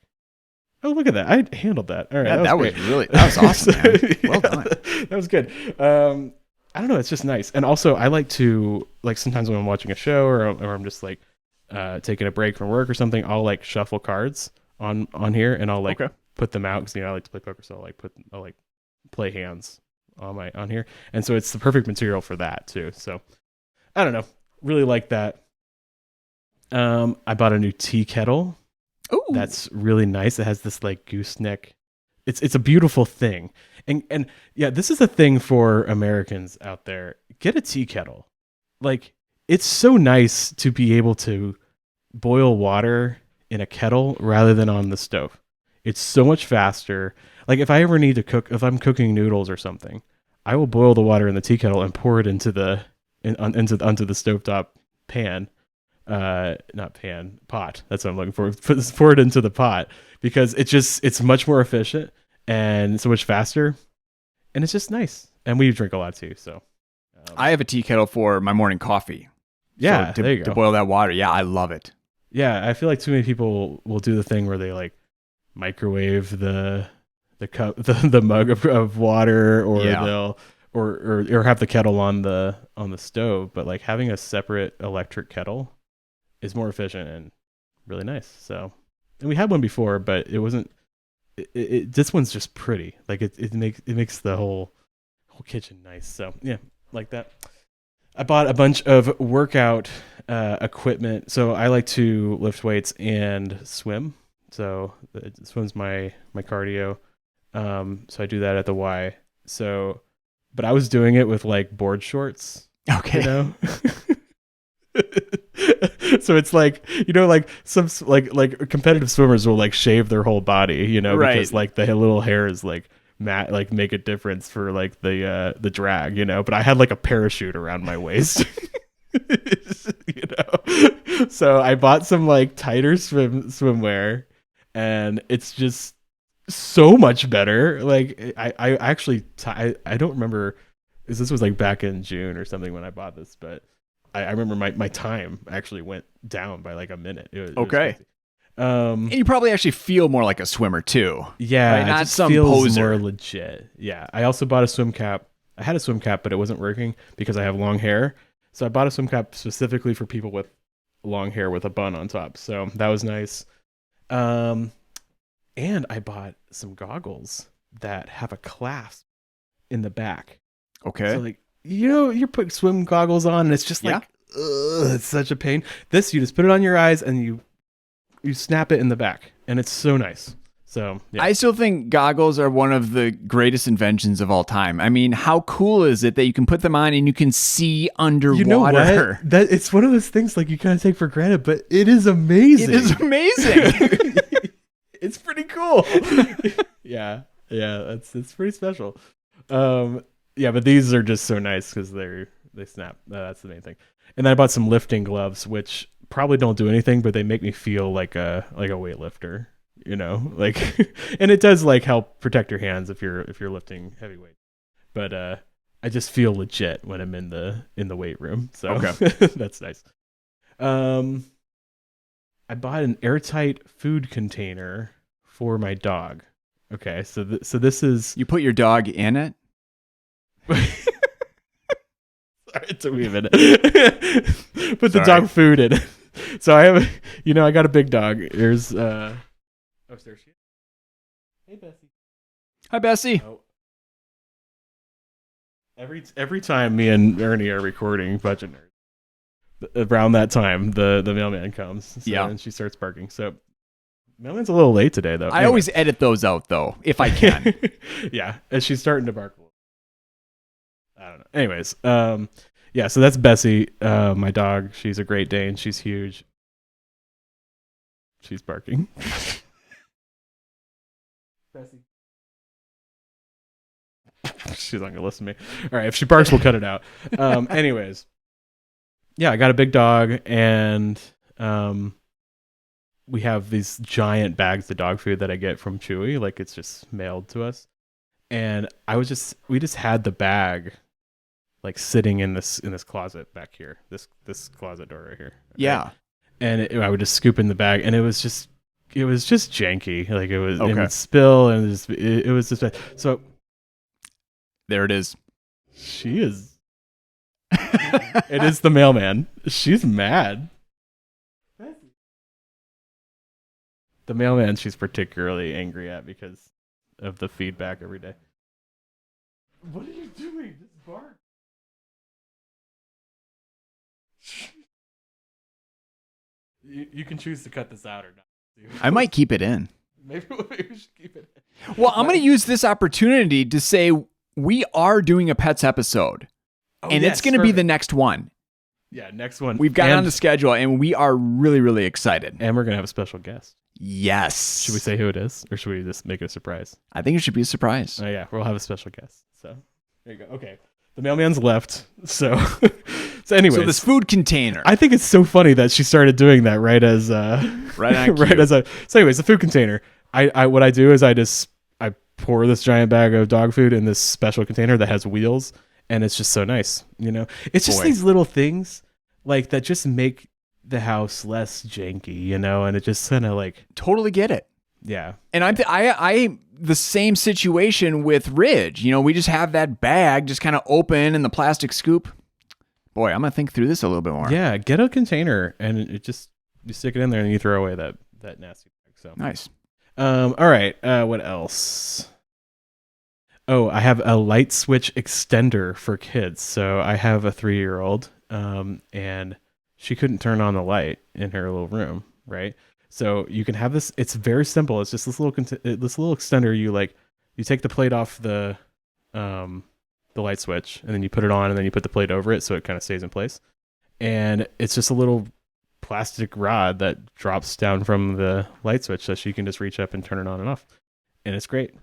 S1: Oh, look at that. I handled that. All right.
S2: That was awesome, man. Well done.
S1: That was good. I don't know. It's just nice. And also I like to, like sometimes when I'm watching a show or I'm just like taking a break from work or something, I'll like shuffle cards on here, and I'll like put them out because, I like to play poker. So I'll like play hands on here, and so it's the perfect material for that too. So I don't know, really like that. I bought a new tea kettle.
S2: Ooh.
S1: That's really nice. It has this like gooseneck. It's a beautiful thing, and yeah, this is a thing for Americans out there. Get a tea kettle. Like, it's so nice to be able to boil water in a kettle rather than on the stove. It's so much faster. Like, if I ever need to cook, if I'm cooking noodles or something, I will boil the water in the tea kettle and pour it into onto the stovetop pan. Not pan, pot. That's what I'm looking for. Pour it into the pot because it's much more efficient and so much faster, and it's just nice. And we drink a lot too, so.
S2: I have a tea kettle for my morning coffee.
S1: Yeah,
S2: so
S1: there you go.
S2: To boil that water. Yeah, I love it.
S1: Yeah, I feel like too many people will do the thing where they like microwave the cup, the mug of water, or they'll or have the kettle on the stove. But like having a separate electric kettle is more efficient and really nice. So, and we had one before, but it wasn't. This one's just pretty. Like it makes the whole kitchen nice. So yeah, like that. I bought a bunch of workout equipment. So I like to lift weights and swim. So swim's my cardio. So I do that at the Y. So, but I was doing it with like board shorts.
S2: Okay.
S1: You know. So it's like, you know, like some like competitive swimmers will like shave their whole body, you know,
S2: right.
S1: because like the little hair is like like make a difference for like the drag, you know. But I had like a parachute around my waist. You know. So I bought some like tighter swimwear, and it's just so much better. Like I actually I don't remember, because this was like back in June or something when I bought this, but I remember my time actually went down by like a minute. It was crazy.
S2: And you probably actually feel more like a swimmer too.
S1: Yeah,
S2: right?
S1: it
S2: Not
S1: just
S2: some
S1: feels
S2: poser.
S1: more legit. Yeah, I also bought a swim cap. I had a swim cap, but it wasn't working because I have long hair. So I bought a swim cap specifically for people with long hair with a bun on top. So that was nice. And I bought some goggles that have a clasp in the back.
S2: Okay.
S1: So like, you know, you're putting swim goggles on and it's just like, ugh, it's such a pain. This, you just put it on your eyes and you snap it in the back, and it's so nice. So yeah.
S2: I still think goggles are one of the greatest inventions of all time. I mean, how cool is it that you can put them on and you can see underwater?
S1: You know what? That it's one of those things like you kind of take for granted, but it is amazing.
S2: It is amazing.
S1: It's pretty cool. Yeah, it's pretty special. Yeah, but these are just so nice because they snap. That's the main thing. And then I bought some lifting gloves, which probably don't do anything, but they make me feel like a weightlifter. You know, like, and it does like help protect your hands if you're lifting heavy weight. But I just feel legit when I'm in the weight room. So
S2: okay.
S1: That's nice. I bought an airtight food container for my dog. Okay, so this is
S2: You put your dog in it?
S1: Sorry, it took me a minute. Put the dog food in it. So I have, I got a big dog. There's there she is. Hey, Bessie.
S2: Hi, Bessie.
S1: Oh. Every time me and Ernie are recording Budget Nerds, around that time the mailman comes. So,
S2: yeah,
S1: and she starts barking. So mailman's a little late today, though.
S2: I always edit those out though, if I can.
S1: Yeah, and she's starting to bark a little. I don't know. Anyways, yeah. So that's Bessie, my dog. She's a Great Dane. She's huge. She's barking. Bessie. She's not gonna listen to me. All right, if she barks, we'll cut it out. Anyways, yeah, I got a big dog, and we have these giant bags of dog food that I get from Chewy. Like, it's just mailed to us, and we just had the bag like sitting in this closet back here, this closet door right here. Okay?
S2: Yeah,
S1: and I would just scoop in the bag, and it was just janky. Like it would spill, and it was just so.
S2: There it is.
S1: She is. It is the mailman. She's mad. The mailman she's particularly angry at because of the feedback every day. What are you doing? This bark. You can choose to cut this out or not.
S2: I might keep it in.
S1: Maybe we should keep it in.
S2: Well, I'm going to use this opportunity to say we are doing a pets episode, and it's going to be the next one.
S1: Yeah, next one.
S2: We've got it on the schedule, and we are really, really excited.
S1: And we're going to have a special guest.
S2: Yes.
S1: Should we say who it is, or should we just make it a surprise?
S2: I think it should be a surprise.
S1: Oh, yeah, we'll have a special guest. So, there you go. Okay. The mailman's left, so... anyways.
S2: So this food container.
S1: I think it's so funny that she started doing that right as...
S2: right on cue.
S1: right as a... So anyways, the food container. What I do is I pour this giant bag of dog food in this special container that has wheels, and it's just so nice, you know? It's just these little things like that just make the house less janky, you know? And it just kind of like...
S2: Totally get it.
S1: Yeah.
S2: And I the same situation with Ridge. You know, we just have that bag just kind of open in the plastic scoop. Boy, I'm going to think through this a little bit more.
S1: Yeah, get a container and it just, you stick it in there and you throw away that nasty bag. So
S2: nice.
S1: All right. What else? Oh, I have a light switch extender for kids. So I have a 3-year-old, and she couldn't turn on the light in her little room, right? So you can have this. It's very simple. It's just this little extender. You take the plate off the light switch, and then you put it on, and then you put the plate over it, so it kind of stays in place. And it's just a little plastic rod that drops down from the light switch, so she can just reach up and turn it on and off. And it's great.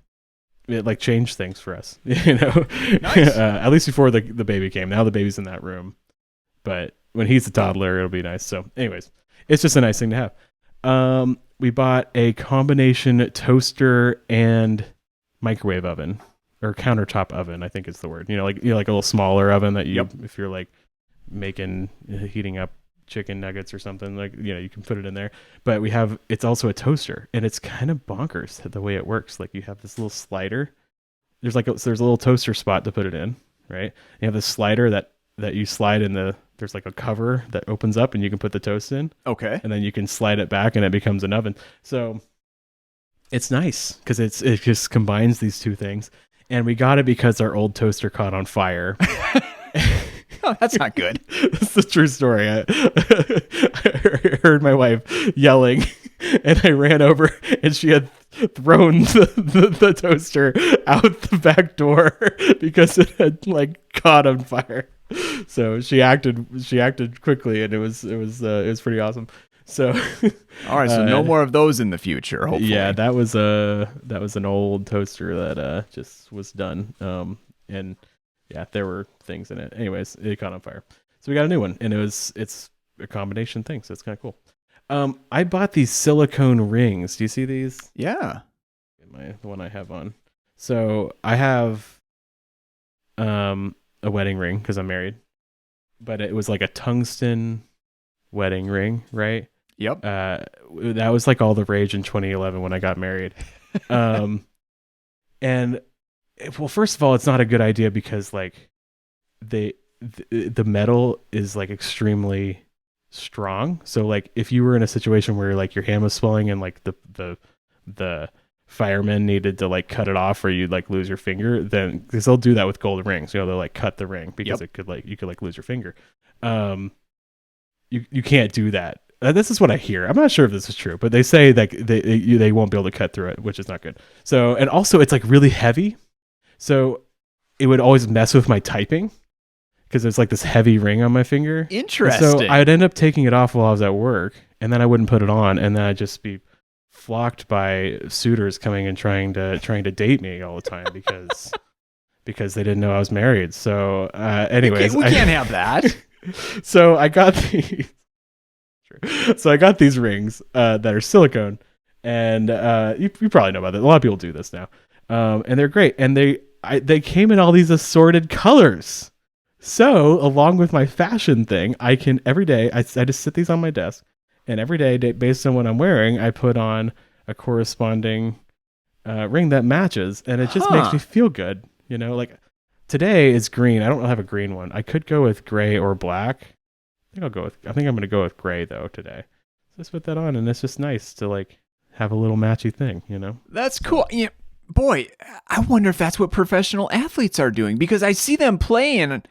S1: It like changed things for us, you know.
S2: Nice.
S1: At least before the baby came. Now the baby's in that room, but when he's a toddler, it'll be nice. So, anyways, it's just a nice thing to have. We bought a combination toaster and microwave oven, or countertop oven, I think is the word. You know, like a little smaller oven that if you're like heating up chicken nuggets or something, like, you know, you can put it in there. But it's also a toaster, and it's kind of bonkers the way it works. Like, you have this little slider. There's a little toaster spot to put it in, right? You have this slider that you slide in there's like a cover that opens up and you can put the toast in.
S2: Okay.
S1: And then you can slide it back and it becomes an oven. So it's nice because it just combines these two things. And we got it because our old toaster caught on fire.
S2: Oh, that's not good.
S1: It's a true story. I heard my wife yelling, and I ran over, and she had thrown the toaster out the back door because it had like caught on fire. So she acted quickly, and it was pretty awesome. So
S2: all right, so no more of those in the future, hopefully.
S1: Yeah, that was an old toaster that just was done. And yeah, there were things in it. Anyways, it caught on fire. So we got a new one, and it's a combination thing, so it's kind of cool. I bought these silicone rings. Do you see these?
S2: Yeah.
S1: The one I have on. So I have a wedding ring because I'm married, but it was like a tungsten wedding ring, right?
S2: Yep.
S1: That was like all the rage in 2011 when I got married. And well, first of all, it's not a good idea because like the metal is like extremely strong. So like if you were in a situation where like your hand was swelling and like the firemen needed to like cut it off or you'd like lose your finger, then because they'll do that with gold rings, you know, they'll like cut the ring because you could like lose your finger. You can't do that. This is what I hear. I'm not sure if this is true, but they say that they won't be able to cut through it, which is not good. So, and also it's like really heavy. So it would always mess with my typing because there's like this heavy ring on my finger.
S2: Interesting.
S1: And so I'd end up taking it off while I was at work, and then I wouldn't put it on, and then I'd just be flocked by suitors coming and trying to date me all the time because they didn't know I was married. So anyways,
S2: we can't have that.
S1: So I got these. So I got these rings that are silicone, and you probably know about it. A lot of people do this now, and they're great. And they came in all these assorted colors. So along with my fashion thing, I can every day I just sit these on my desk, and every day based on what I'm wearing, I put on a corresponding ring that matches, and it just makes me feel good. You know, like today is green. I don't have a green one. I could go with gray or black. I think I'm going to go with gray though today. So just put that on, and it's just nice to like have a little matchy thing, you know?
S2: That's cool. Yeah, boy, I wonder if that's what professional athletes are doing, because I see them playing and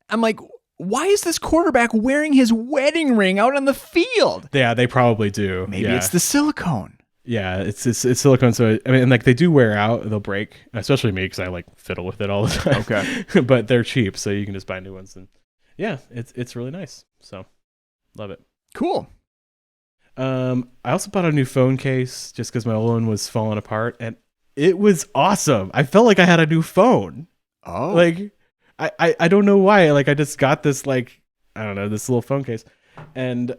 S2: I'm like, why is this quarterback wearing his wedding ring out on the field?
S1: Yeah, they probably do.
S2: Maybe
S1: yeah.
S2: it's the silicone.
S1: Yeah, it's silicone. So I mean, like they do wear out; they'll break. Especially me, because I like fiddle with it all the time.
S2: Okay,
S1: but they're cheap, so you can just buy new ones. And yeah, it's really nice. So love it.
S2: Cool.
S1: I also bought a new phone case just because my old one was falling apart, and it was awesome. I felt like I had a new phone.
S2: Oh,
S1: Like I don't know why. Like I just got this like I don't know this little phone case, and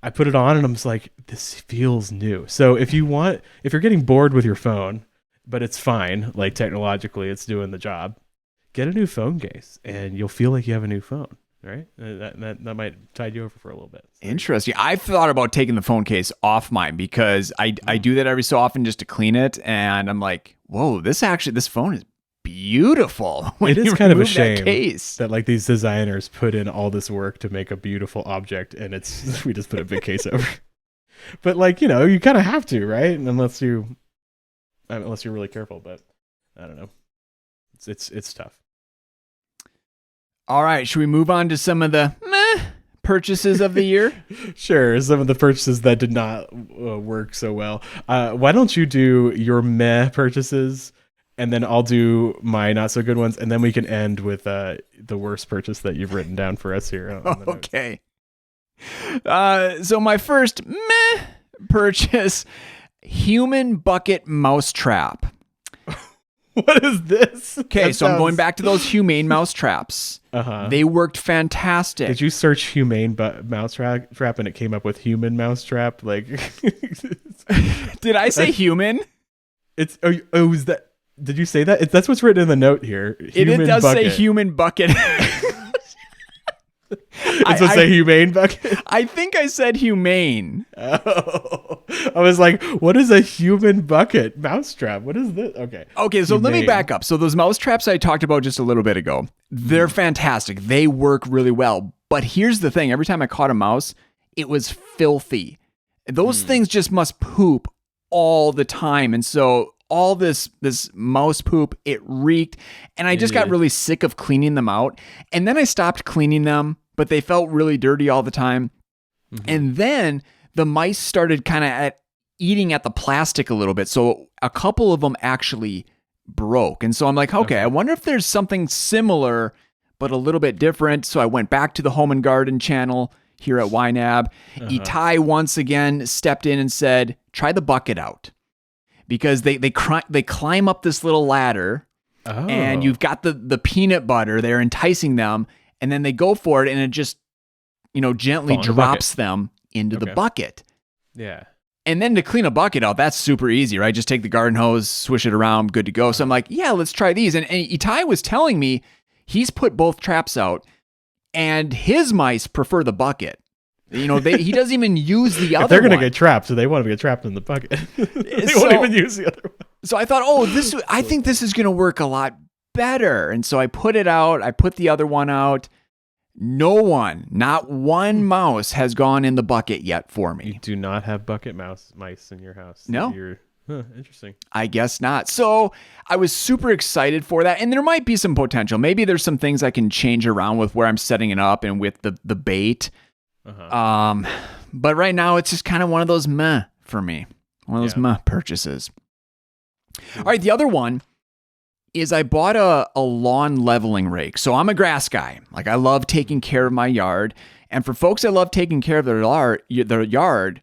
S1: I put it on and I'm just like, this feels new. So if you're getting bored with your phone, but it's fine, like technologically it's doing the job, get a new phone case and you'll feel like you have a new phone, right? That might tide you over for a little bit.
S2: interesting. I've thought about taking the phone case off mine because I do that every so often just to clean it. And I'm like, whoa, this phone is beautiful.
S1: It is kind of a
S2: remove that
S1: shame
S2: case.
S1: that like these designers put in all this work to make a beautiful object and we just put a big case over. But like, you kind of have to, right? Unless you're really careful, but I don't know. It's tough.
S2: All right, should we move on to some of the purchases of the year?
S1: Sure, some of the purchases that did not work so well. Why don't you do your meh purchases, and then I'll do my not so good ones, and then we can end with the worst purchase that you've written down for us here. On the notes.
S2: Okay. So my first meh purchase, human bucket mousetrap.
S1: What is this?
S2: Okay, so I'm going back to those humane mouse traps.
S1: Uh-huh.
S2: They worked fantastic.
S1: Did you search humane mouse trap and it came up with human mouse trap? Like,
S2: Did I say human?
S1: Is that? Did you say that? That's what's written in the note here.
S2: It does
S1: bucket.
S2: say human bucket.
S1: It's supposed to say humane bucket.
S2: I think I said humane.
S1: Oh, I was like, what is a human bucket mousetrap? What is this? Okay,
S2: So let me
S1: humane.
S2: back up. So those mouse traps I talked about just a little bit ago, they're fantastic. They work really well. But here's the thing. Every time I caught a mouse, it was filthy. Those things just must poop all the time. And so all this mouse poop, it reeked. And I just got really sick of cleaning them out. And then I stopped cleaning them, but they felt really dirty all the time. Mm-hmm. And then the mice started kind of eating at the plastic a little bit. So a couple of them actually broke. And so I'm like, okay, I wonder if there's something similar, but a little bit different. So I went back to the Home and Garden channel here at YNAB. Itai once again stepped in and said, try the bucket out. Because they climb up this little ladder, and you've got the peanut butter. They're enticing them, and then they go for it, and it just gently drops them into the bucket.
S1: Yeah.
S2: And then to clean a bucket out, that's super easy, right? Just take the garden hose, swish it around, good to go. So I'm like, yeah, let's try these. And Itai was telling me he's put both traps out, and his mice prefer the bucket. He doesn't even use the other one.
S1: If they're going to get trapped, so they want to get trapped in the bucket. They won't even use the other one.
S2: So I thought, I think this is going to work a lot better. And so I put it out. I put the other one out. Not one mouse has gone in the bucket yet for me.
S1: You do not have bucket mice in your house.
S2: No.
S1: Interesting.
S2: I guess not. So I was super excited for that. And there might be some potential. Maybe there's some things I can change around with where I'm setting it up and with the bait. But right now it's just kind of one of those meh for me. One of those meh purchases. All right, the other one is I bought a lawn leveling rake. So I'm a grass guy. Like I love taking care of my yard. And for folks that love taking care of their yard,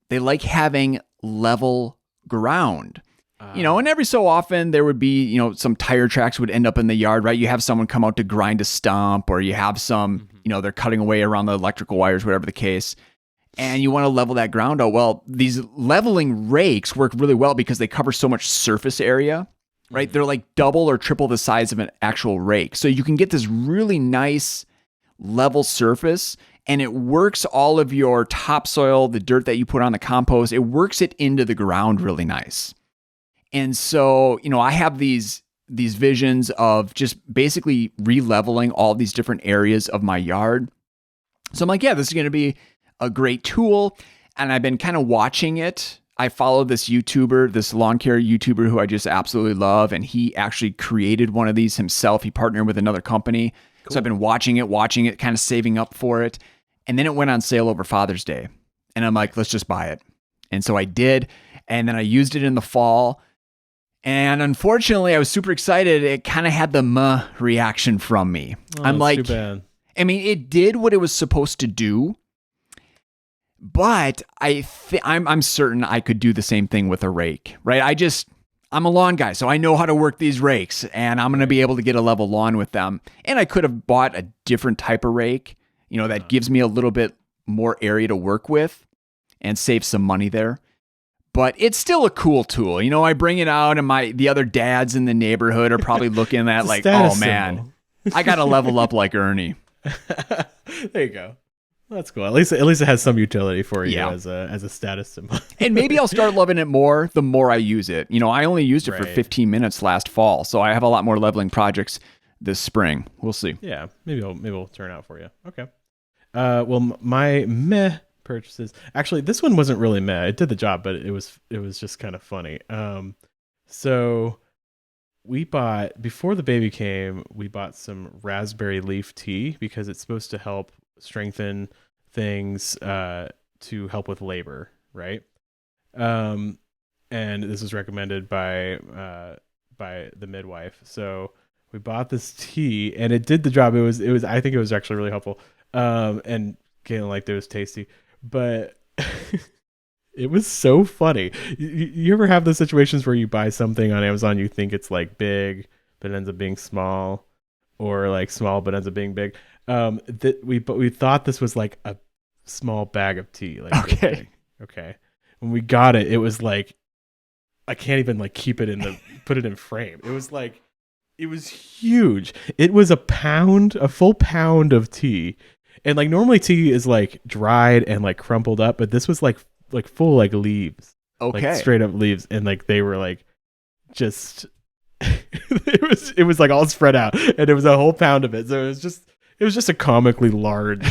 S2: they like having level ground. And every so often there would be, some tire tracks would end up in the yard, right? You have someone come out to grind a stump, or you have some, they're cutting away around the electrical wires, whatever the case, and you want to level that ground out. Well, these leveling rakes work really well because they cover so much surface area, right? They're like double or triple the size of an actual rake. So you can get this really nice level surface, and it works all of your topsoil, the dirt that you put on the compost, it works it into the ground really nice. And so, I have these visions of just basically re-leveling all these different areas of my yard. So I'm like, yeah, this is going to be a great tool. And I've been kind of watching it I follow this YouTuber, this lawn care YouTuber who I just absolutely love. And he actually created one of these himself. He partnered with another company. Cool. So I've been watching it, kind of saving up for it. And then it went on sale over Father's Day. And I'm like, let's just buy it. And so I did. And then I used it in the fall. And unfortunately, I was super excited. It kind of had the reaction from me.
S1: Oh,
S2: I'm like,
S1: too bad.
S2: I mean, it did what it was supposed to do. But I'm certain I could do the same thing with a rake, right? I'm a lawn guy, so I know how to work these rakes, and I'm going to be able to get a level lawn with them. And I could have bought a different type of rake, that gives me a little bit more area to work with and save some money there. But it's still a cool tool. I bring it out, and the other dads in the neighborhood are probably looking at like, oh man, I got to level up like Ernie.
S1: There you go. That's cool. At least it has some utility for you as a status symbol.
S2: And maybe I'll start loving it more the more I use it. I only used it for 15 minutes last fall, so I have a lot more leveling projects this spring. We'll see.
S1: Yeah, maybe it'll turn out for you. Okay. Well, my meh purchases. Actually, this one wasn't really meh. It did the job, but it was just kind of funny. So we bought, before the baby came, we bought some raspberry leaf tea because it's supposed to help strengthen things to help with labor, right? And this was recommended by the midwife. So we bought this tea, and it did the job. It was I think it was actually really helpful. And Caitlin liked it. It was tasty, but it was so funny. You ever have those situations where you buy something on Amazon, you think it's like big, but it ends up being small, or like small but ends up being big? We thought this was like a small bag of tea. Like, okay. When we got it, it was like, I can't even like keep it put it in frame. It was like, it was huge. It was a full pound of tea. And like normally tea is like dried and like crumpled up, but this was like full like leaves.
S2: Okay.
S1: Like straight up leaves. And like they were like just it was like all spread out, and it was a whole pound of it. So it was just a comically large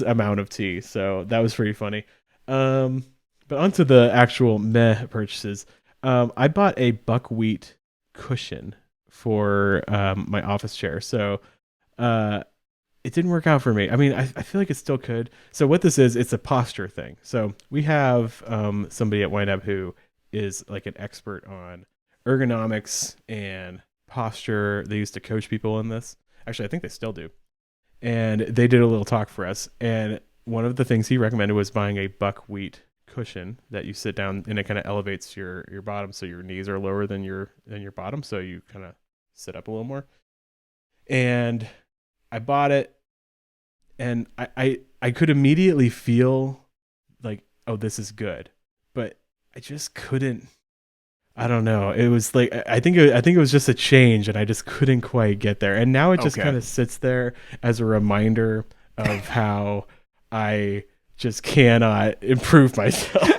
S1: amount of tea. So that was pretty funny. But onto the actual meh purchases. I bought a buckwheat cushion for my office chair. So it didn't work out for me. I mean, I feel like it still could. So what this is, it's a posture thing. So we have somebody at YNAB who is like an expert on ergonomics and posture. They used to coach people in this. Actually, I think they still do. And they did a little talk for us. And one of the things he recommended was buying a buckwheat cushion that you sit down, and it kind of elevates your bottom, so your knees are lower than your bottom, so you kind of sit up a little more. And I bought it, and I could immediately feel like, oh, this is good, but I just couldn't. I don't know. It was like, I think it was just a change, and I just couldn't quite get there. And now it just kind of sits there as a reminder of how I just cannot improve myself.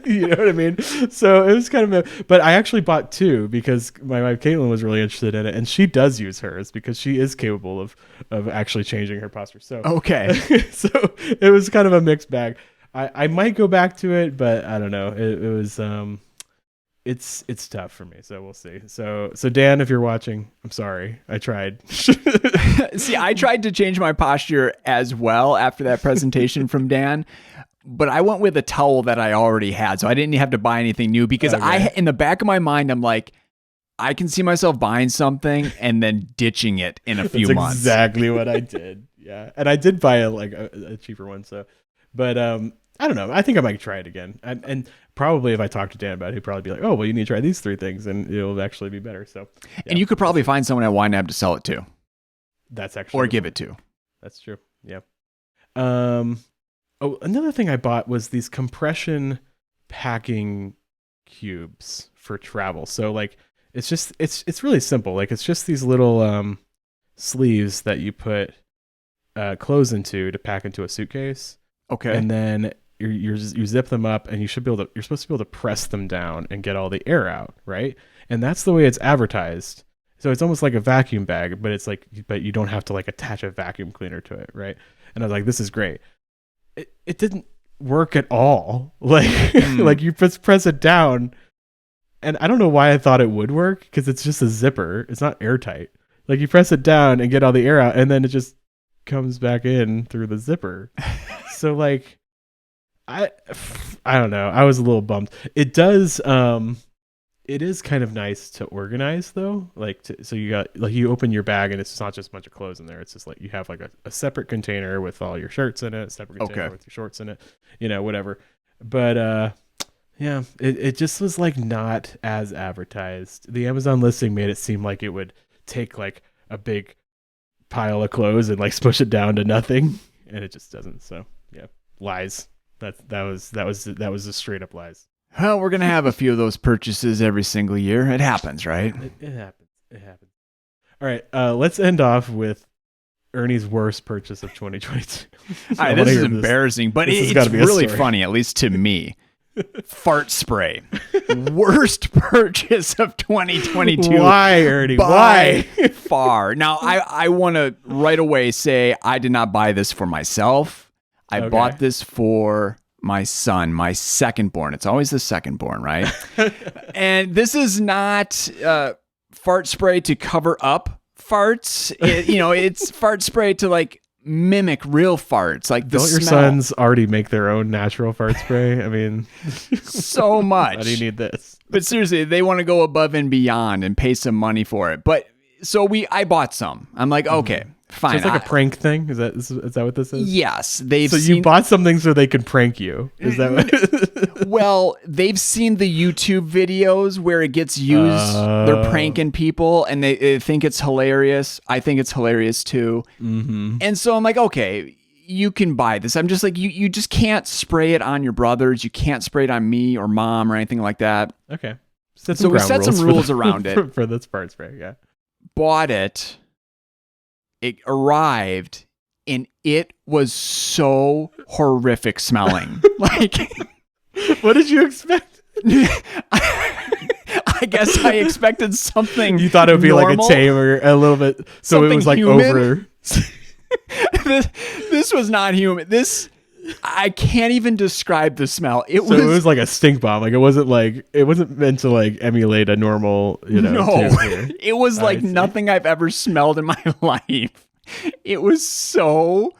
S1: You know what I mean? So it was kind of but I actually bought two because my wife Caitlin was really interested in it, and she does use hers because she is capable of actually changing her posture. So so it was kind of a mixed bag. I might go back to it, but I don't know. It was it's tough for me, so we'll see. So Dan, if you're watching, I'm sorry. I tried.
S2: See, I tried to change my posture as well after that presentation from Dan, but I went with a towel that I already had, so I didn't have to buy anything new because in the back of my mind, I'm like, I can see myself buying something and then ditching it in a few months.
S1: Exactly what I did. Yeah, and I did buy a cheaper one. So, but I don't know. I think I might try it again. And probably if I talk to Dan about it, he'd probably be like, oh, well, you need to try these three things and it'll actually be better. So, yeah.
S2: And you could probably find someone at YNAB to sell it to.
S1: That's actually.
S2: Or give it to.
S1: That's true. Yeah. Oh, another thing I bought was these compression packing cubes for travel. So like, it's really simple. Like it's just these little sleeves that you put clothes into to pack into a suitcase.
S2: Okay.
S1: And then you zip them up, and you're supposed to be able to press them down and get all the air out, right? And that's the way it's advertised. So it's almost like a vacuum bag, but you don't have to like attach a vacuum cleaner to it, right? And I was like, this is great. It didn't work at all. Like, like you just press it down, and I don't know why I thought it would work because it's just a zipper. It's not airtight. Like you press it down and get all the air out, and then it just comes back in through the zipper. So like, I don't know. I was a little bummed. It does. It is kind of nice to organize though. Like, so you got like you open your bag and it's not just a bunch of clothes in there. It's just like you have like a separate container with all your shirts in it, a separate container with your shorts in it, whatever. But yeah, it just was like not as advertised. The Amazon listing made it seem like it would take like a big pile of clothes and like smush it down to nothing, and it just doesn't. So yeah, lies. That was just straight up lies.
S2: Well, we're going to have a few of those purchases every single year. It happens, right?
S1: It happens. It happens. All right. Let's end off with Ernie's worst purchase of 2022.
S2: All right, this is embarrassing, but it's really funny, at least to me. Fart spray. Worst purchase of 2022.
S1: Why, Ernie?
S2: By far. Now, I want to right away say I did not buy this for myself. I bought this for my son, my second born. It's always the second born, right? And this is not fart spray to cover up farts. It's fart spray to like mimic real farts. Like the
S1: Don't your
S2: smell.
S1: sons already make their own natural fart spray? I mean,
S2: so much.
S1: Why do you need this?
S2: But seriously, they want to go above and beyond and pay some money for it. But so I bought some. I'm like, okay. Fine.
S1: So it's like a prank thing? Is that what this is?
S2: Yes.
S1: You bought something so they could prank you. Is that what?
S2: Well, they've seen the YouTube videos where it gets used. They're pranking people and they think it's hilarious. I think it's hilarious too. Mm-hmm. And so I'm like, okay, you can buy this. I'm just like, you just can't spray it on your brothers. You can't spray it on me or mom or anything like that.
S1: Okay.
S2: So we set some rules around it.
S1: For this fart spray, yeah.
S2: Bought it. It arrived and it was so horrific smelling. Like,
S1: what did you expect?
S2: I guess I expected something.
S1: You thought it would be
S2: normal,
S1: like a tame or a little bit. So
S2: something
S1: it was like
S2: human.
S1: over.
S2: This was not human. I can't even describe the smell. It
S1: was like a stink bomb. Like it wasn't meant to like emulate a normal,
S2: No, it was like nothing I've ever smelled in my life. It was so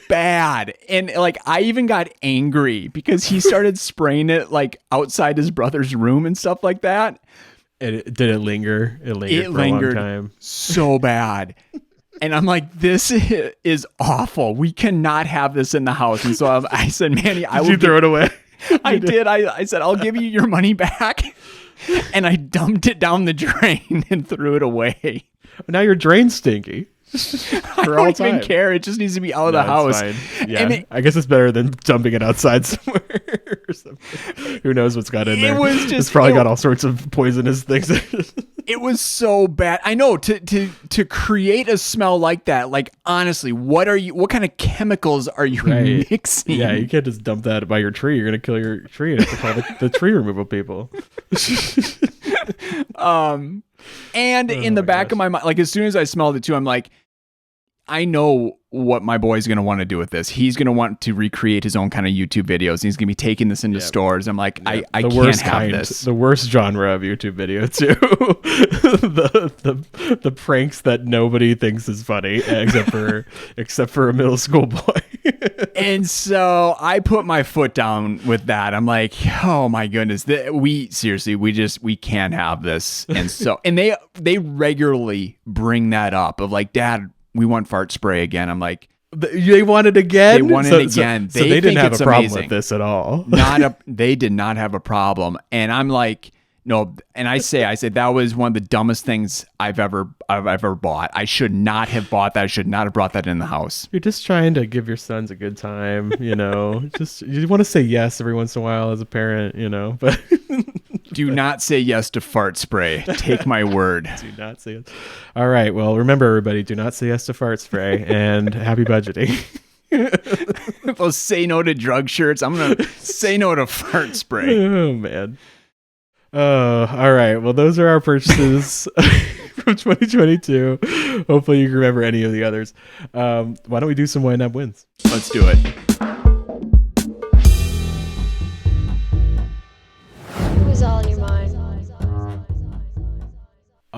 S2: bad. And like I even got angry because he started spraying it like outside his brother's room and stuff like that.
S1: Did it linger? It lingered for a long time.
S2: So bad. And I'm like, this is awful. We cannot have this in the house. And so I said, Manny, I will.
S1: Did you throw it away?
S2: I did. I said, I'll give you your money back. And I dumped it down the drain and threw it away.
S1: Now your drain's stinky.
S2: I don't even care. It just needs to be out of the house.
S1: Fine. Yeah, I guess it's better than dumping it outside somewhere or something. Who knows what's got in there? It's probably got all sorts of poisonous things.
S2: It was so bad. I know to create a smell like that. Like honestly, what kind of chemicals are you mixing?
S1: Yeah, you can't just dump that by your tree. You're gonna kill your tree and have to call the tree removal people.
S2: And in the back of my mind, like as soon as I smelled it too, I'm like, I know what my boy's going to want to do with this. He's going to want to recreate his own kind of YouTube videos. He's going to be taking this into stores. I'm like, I can't have this. The
S1: worst genre of YouTube video too. the pranks that nobody thinks is funny except for a middle school boy.
S2: And so I put my foot down with that. I'm like, oh my goodness, we can't have this. And they regularly bring that up of like, Dad, we want fart spray again. I'm like,
S1: they want it again.
S2: They want it again.
S1: So they didn't have a problem with this at all.
S2: They did not have a problem. And I'm like, no. And I say that was one of the dumbest things I've ever bought. I should not have bought that. I should not have brought that in the house.
S1: You're just trying to give your sons a good time, Just you want to say yes every once in a while as a parent, but.
S2: Do not say yes to fart spray. Take my word.
S1: Do not say yes. All right. Well, remember, everybody, do not say yes to fart spray and happy budgeting.
S2: Those say no to drug shirts. I'm going to say no to fart spray.
S1: Oh, man. Oh, all right. Well, those are our purchases from 2022. Hopefully you can remember any of the others. Why don't we do some YNAB wins?
S2: Let's do it.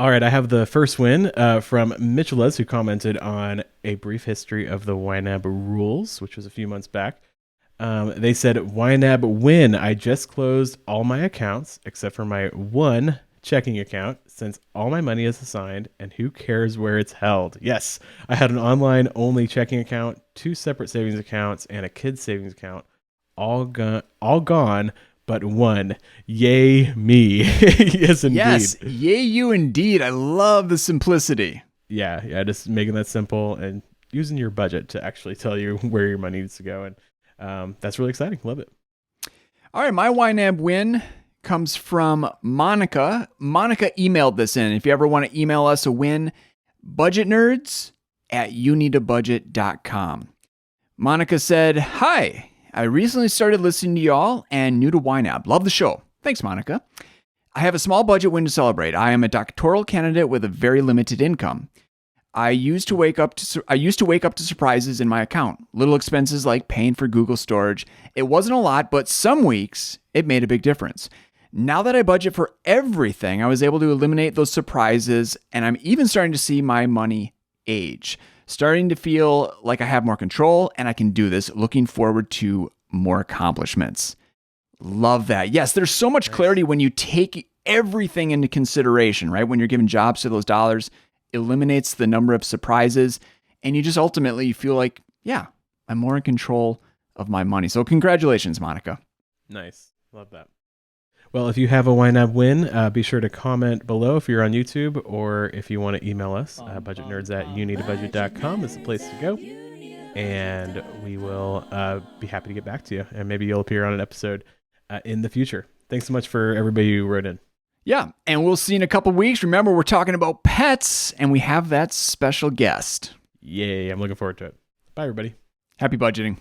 S1: All right, I have the first win from Mitchellez, who commented on a brief history of the YNAB rules, which was a few months back. They said, YNAB win. I just closed all my accounts except for my one checking account since all my money is assigned and who cares where it's held. Yes, I had an online only checking account, 2 separate savings accounts, and a kid's savings account. All gone, but one. Yay me. Yes, indeed.
S2: Yes, yay you indeed. I love the simplicity.
S1: Yeah, just making that simple and using your budget to actually tell you where your money needs to go. And that's really exciting. Love it.
S2: All right, my YNAB win comes from Monica. Monica emailed this in. If you ever want to email us a win, budgetnerds@youneedabudget.com. Monica said, "Hi, I recently started listening to y'all and new to YNAB. Love the show. Thanks, Monica. I have a small budget win to celebrate. I am a doctoral candidate with a very limited income. I used to wake up to surprises in my account. Little expenses like paying for Google storage. It wasn't a lot, but some weeks it made a big difference. Now that I budget for everything, I was able to eliminate those surprises, and I'm even starting to see my money age. Starting to feel like I have more control and I can do this. Looking forward to more accomplishments." Love that. Yes, there's so much clarity when you take everything into consideration, right? When you're giving jobs to those dollars, eliminates the number of surprises, and you just ultimately feel like, yeah, I'm more in control of my money. So congratulations, Monica.
S1: Nice. Love that. Well, if you have a YNAB win, be sure to comment below if you're on YouTube, or if you want to email us, budgetnerds@youneedabudget.com is the place to go. And we will be happy to get back to you. And maybe you'll appear on an episode in the future. Thanks so much for everybody who wrote in.
S2: Yeah, and we'll see you in a couple weeks. Remember, we're talking about pets, and we have that special guest.
S1: Yay, I'm looking forward to it. Bye, everybody.
S2: Happy budgeting.